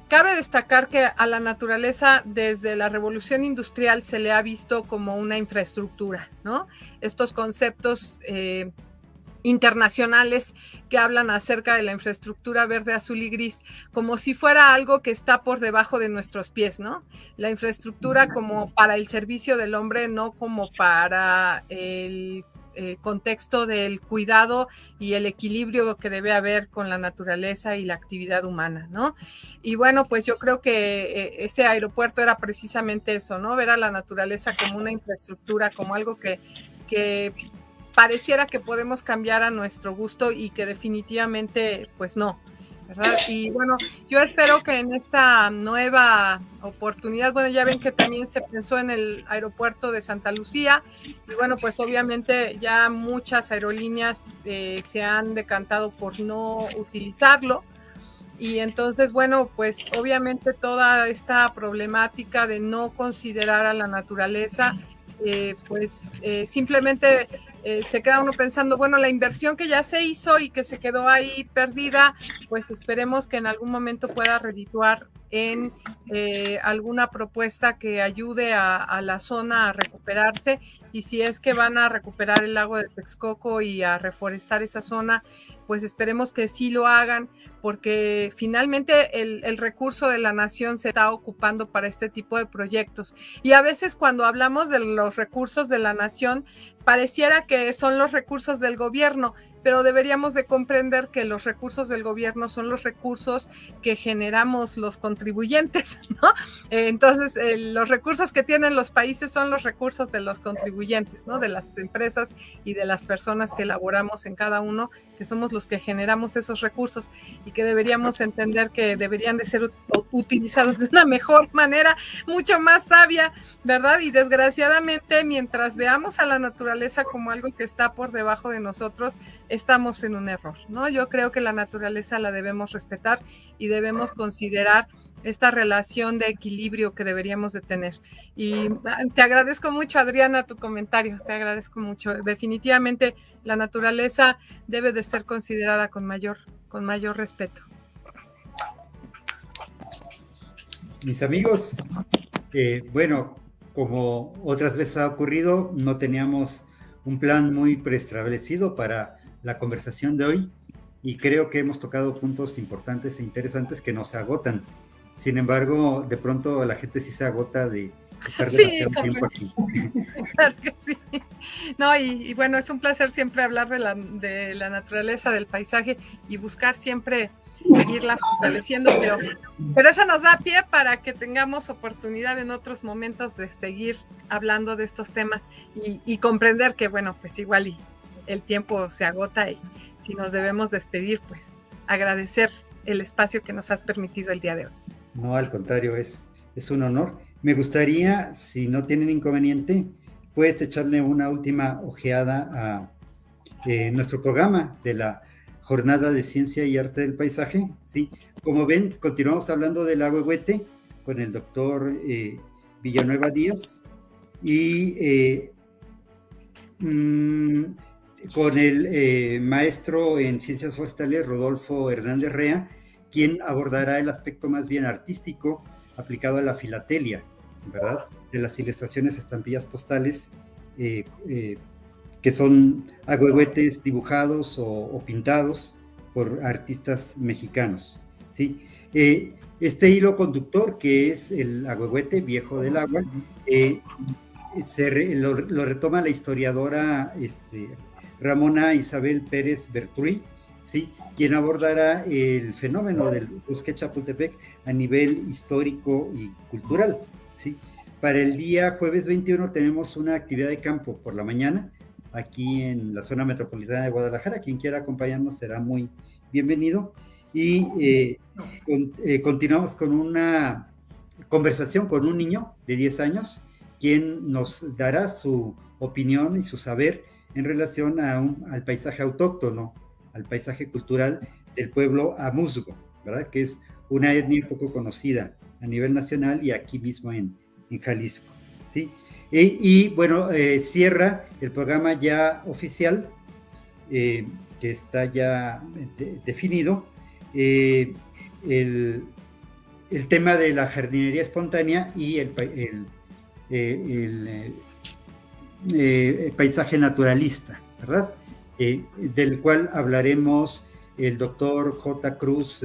cabe destacar que a la naturaleza desde la revolución industrial se le ha visto como una infraestructura, ¿no? Estos conceptos internacionales que hablan acerca de la infraestructura verde, azul y gris, como si fuera algo que está por debajo de nuestros pies, ¿no? La infraestructura como para el servicio del hombre, no como para el contexto del cuidado y el equilibrio que debe haber con la naturaleza y la actividad humana, ¿no? Y bueno, pues yo creo que ese aeropuerto era precisamente eso, ¿no? Ver a la naturaleza como una infraestructura, como algo que pareciera que podemos cambiar a nuestro gusto y que definitivamente, pues no, ¿verdad? Y bueno, yo espero que en esta nueva oportunidad, bueno, ya ven que también se pensó en el aeropuerto de Santa Lucía y bueno, pues obviamente ya muchas aerolíneas se han decantado por no utilizarlo. Y entonces, bueno, pues obviamente toda esta problemática de no considerar a la naturaleza, simplemente se queda uno pensando, bueno, la inversión que ya se hizo y que se quedó ahí perdida, pues esperemos que en algún momento pueda redituar en alguna propuesta que ayude a la zona a recuperarse, y si es que van a recuperar el lago de Texcoco y a reforestar esa zona, pues esperemos que sí lo hagan, porque finalmente el recurso de la nación se está ocupando para este tipo de proyectos. Y a veces cuando hablamos de los recursos de la nación, pareciera que son los recursos del gobierno, pero deberíamos de comprender que los recursos del gobierno son los recursos que generamos los contribuyentes, ¿no? Entonces, los recursos que tienen los países son los recursos de los contribuyentes, ¿no? De las empresas y de las personas que elaboramos en cada uno, que somos los que generamos esos recursos y que deberíamos entender que deberían de ser utilizados de una mejor manera, mucho más sabia, ¿verdad? Y desgraciadamente, mientras veamos a la naturaleza como algo que está por debajo de nosotros, estamos en un error, ¿no? Yo creo que la naturaleza la debemos respetar y debemos considerar esta relación de equilibrio que deberíamos de tener. Y te agradezco mucho, Adriana, tu comentario, te agradezco mucho. Definitivamente la naturaleza debe de ser considerada con mayor respeto. Mis amigos, bueno, como otras veces ha ocurrido, no teníamos un plan muy preestablecido para la conversación de hoy y creo que hemos tocado puntos importantes e interesantes que nos agotan. Sin embargo, de pronto la gente sí se agota de estar demasiado tiempo aquí. Claro que sí. No, y bueno, es un placer siempre hablar de la naturaleza, del paisaje y buscar siempre irla fortaleciendo, pero eso nos da pie para que tengamos oportunidad en otros momentos de seguir hablando de estos temas y comprender que, bueno, pues igual y el tiempo se agota y si nos debemos despedir, pues agradecer el espacio que nos has permitido el día de hoy. No, al contrario, es un honor. Me gustaría, si no tienen inconveniente, puedes echarle una última ojeada a nuestro programa de la Jornada de Ciencia y Arte del Paisaje, ¿sí? Como ven, continuamos hablando del Ahuehuete con el doctor Villanueva Díaz y con el maestro en Ciencias Forestales, Rodolfo Hernández Rea, quien abordará el aspecto más bien artístico aplicado a la filatelia, ¿verdad? De las ilustraciones, estampillas postales, que son ahuehuetes dibujados o pintados por artistas mexicanos, ¿sí? Este hilo conductor, que es el ahuehuete viejo del agua, lo retoma la historiadora Ramona Isabel Pérez Bertruy, ¿sí? Quien abordará el fenómeno del bosque Chapultepec a nivel histórico y cultural, ¿sí? Para el día jueves 21 tenemos una actividad de campo por la mañana, aquí en la zona metropolitana de Guadalajara. Quien quiera acompañarnos será muy bienvenido. Y continuamos con una conversación con un niño de 10 años, quien nos dará su opinión y su saber en relación al paisaje autóctono, al paisaje cultural del pueblo amuzgo, ¿verdad? Que es una etnia poco conocida a nivel nacional y aquí mismo en Jalisco, ¿sí? Y bueno, cierra el programa ya oficial, que está ya definido, el tema de la jardinería espontánea y el paisaje naturalista, ¿verdad? Del cual hablaremos el doctor J. Cruz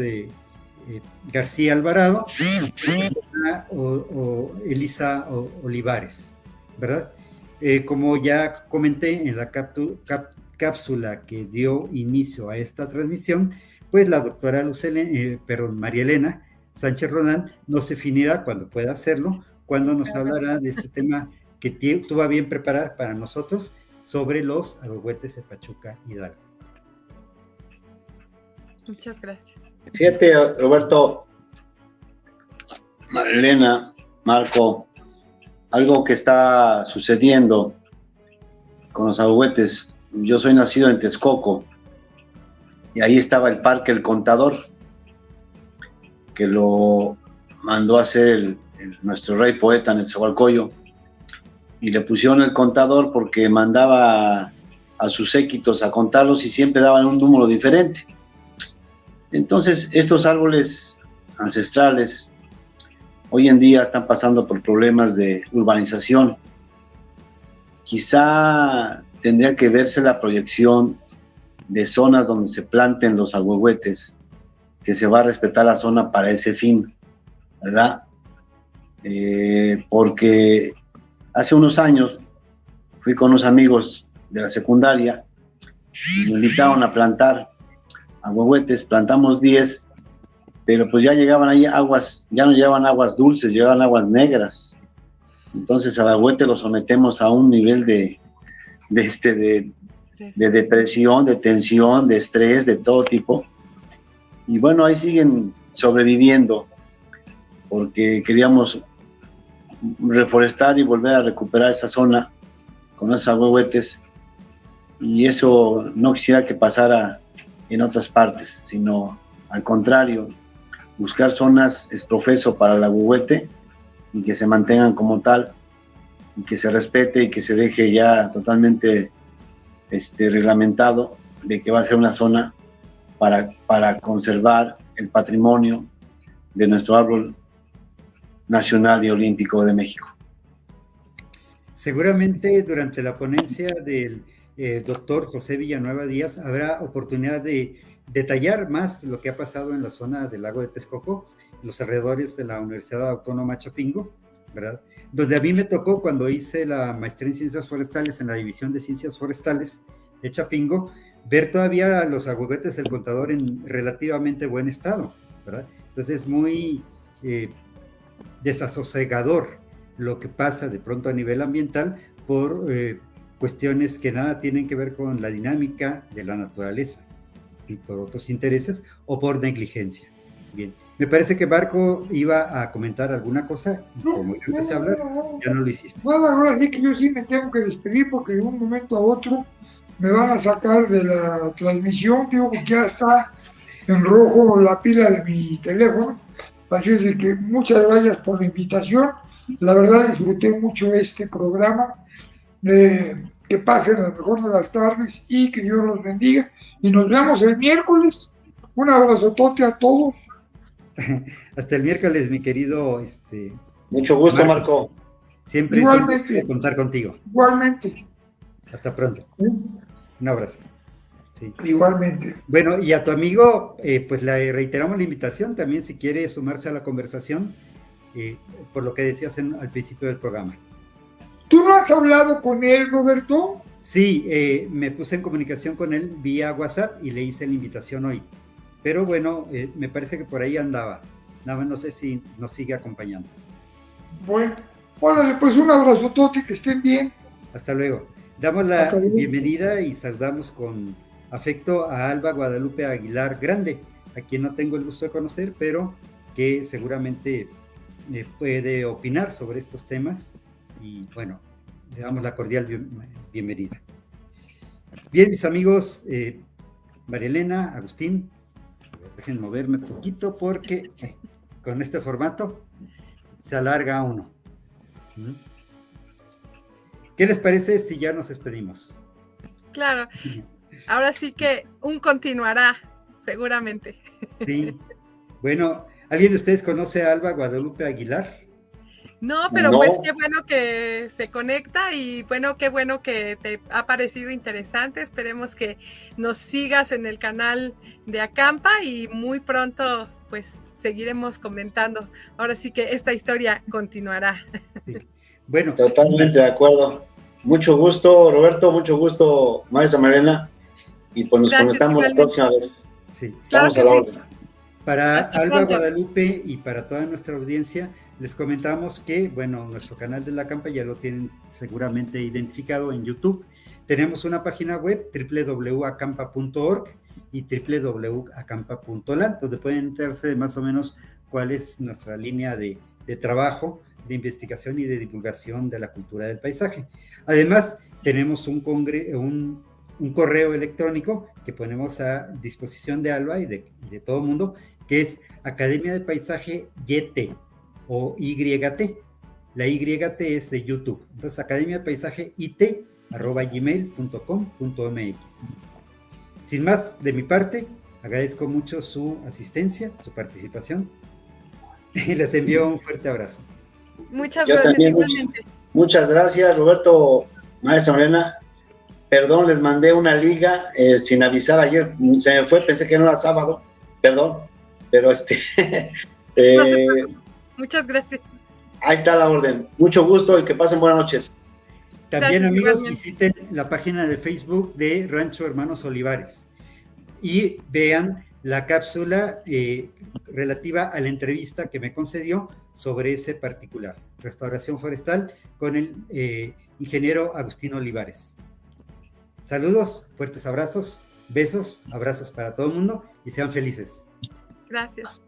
García Alvarado o Elisa Olivares, ¿verdad? Como ya comenté en la cápsula que dio inicio a esta transmisión, pues la doctora María Elena Sánchez Roldán nos definirá, cuando pueda hacerlo, cuando nos hablará de este tema que tuvo a bien preparar para nosotros sobre los ahuehuetes de Pachuca Hidalgo. Muchas gracias. Fíjate, Roberto, Elena, Marco, algo que está sucediendo con los ahuehuetes. Yo soy nacido en Texcoco y ahí estaba el Parque El Contador, que lo mandó a hacer nuestro rey poeta Netzahualcóyotl, y le pusieron El Contador porque mandaba a sus séquitos a contarlos y siempre daban un número diferente. Entonces, estos árboles ancestrales hoy en día están pasando por problemas de urbanización. Quizá tendría que verse la proyección de zonas donde se planten los ahuehuetes, que se va a respetar la zona para ese fin, ¿verdad? Porque hace unos años fui con unos amigos de la secundaria y me invitaron a plantar ahuehuetes. Plantamos 10, pero pues ya llegaban ahí aguas, ya no llevaban aguas dulces, llevaban aguas negras. Entonces al ahuehuete lo sometemos a un nivel de depresión, de tensión, de estrés, de todo tipo. Y bueno, ahí siguen sobreviviendo porque queríamos reforestar y volver a recuperar esa zona con esos ahuehuetes, y eso no quisiera que pasara en otras partes, sino al contrario, buscar zonas esprofeso para el ahuehuete y que se mantengan como tal y que se respete y que se deje ya totalmente reglamentado de que va a ser una zona para conservar el patrimonio de nuestro árbol nacional y olímpico de México. Seguramente durante la ponencia del doctor José Villanueva Díaz habrá oportunidad de detallar más lo que ha pasado en la zona del lago de Texcoco, los alrededores de la Universidad Autónoma Chapingo, ¿verdad? Donde a mí me tocó, cuando hice la maestría en Ciencias Forestales en la División de Ciencias Forestales de Chapingo, ver todavía los ahuehuetes del Contador en relativamente buen estado, ¿verdad? Entonces es muy desasosegador lo que pasa de pronto a nivel ambiental por cuestiones que nada tienen que ver con la dinámica de la naturaleza, y por otros intereses o por negligencia. Bien. Me parece que Marco iba a comentar alguna cosa y como yo empecé a hablar, ya no lo hiciste. Bueno, ahora sí que yo sí me tengo que despedir porque de un momento a otro me van a sacar de la transmisión, digo, porque ya está en rojo la pila de mi teléfono. Así es de que muchas gracias por la invitación. La verdad disfruté mucho este programa. Que pasen la mejor de las tardes y que Dios los bendiga. Y nos vemos el miércoles. Un abrazotote a todos. Hasta el miércoles, mi querido. Mucho gusto, Marco. Siempre es un gusto contar contigo. Igualmente. Hasta pronto. Un abrazo. Sí. Igualmente. Bueno, y a tu amigo, pues le reiteramos la invitación también si quiere sumarse a la conversación, por lo que decías al principio del programa. ¿Tú no has hablado con él, Roberto? Sí, me puse en comunicación con él vía WhatsApp y le hice la invitación hoy. Pero bueno, me parece que por ahí andaba. Nada más no sé si nos sigue acompañando. Bueno, órale, pues un abrazotote, que estén bien. Hasta luego. Damos la bienvenida y saludamos con afecto a Alba Guadalupe Aguilar Grande, a quien no tengo el gusto de conocer, pero que seguramente puede opinar sobre estos temas. Y bueno, le damos la cordial bienvenida. Bien, mis amigos, María Elena, Agustín, dejen moverme un poquito porque con este formato se alarga uno. ¿Qué les parece si ya nos despedimos? Claro, ahora sí que un continuará, seguramente. Sí, bueno, ¿alguien de ustedes conoce a Alba Guadalupe Aguilar? No, pero no. Pues qué bueno que se conecta y bueno, qué bueno que te ha parecido interesante. Esperemos que nos sigas en el canal de Acampa y muy pronto pues seguiremos comentando. Ahora sí que esta historia continuará. Sí. Bueno, totalmente de acuerdo. Mucho gusto, Roberto, mucho gusto, maestra Mariana, y pues nos conectamos la próxima vez. Sí. Claro, estamos a la orden. Para Alba Guadalupe y para toda nuestra audiencia, les comentamos que, bueno, nuestro canal de la Acampa ya lo tienen seguramente identificado en YouTube. Tenemos una página web, www.acampa.org y www.acampa.lan, donde pueden enterarse de más o menos cuál es nuestra línea de trabajo, de investigación y de divulgación de la cultura del paisaje. Además, tenemos un correo electrónico que ponemos a disposición de Alba y de todo el mundo, que es Academia de Paisaje YT o YT. La YT es de YouTube. Entonces, Academia de Paisaje IT@gmail.com.mx. Sin más, de mi parte, agradezco mucho su asistencia, su participación y les envío un fuerte abrazo. Muchas gracias, también, igualmente. Muchas gracias, Roberto, maestra Morena. Perdón, les mandé una liga sin avisar ayer, se me fue, pensé que no era sábado, perdón, pero muchas gracias. Ahí está la orden. Mucho gusto y que pasen buenas noches. También, gracias, amigos, visiten la página de Facebook de Rancho Hermanos Olivares y vean la cápsula relativa a la entrevista que me concedió sobre ese particular, restauración forestal, con el ingeniero Agustín Olivares. Saludos, fuertes abrazos, besos, abrazos para todo el mundo y sean felices. Gracias.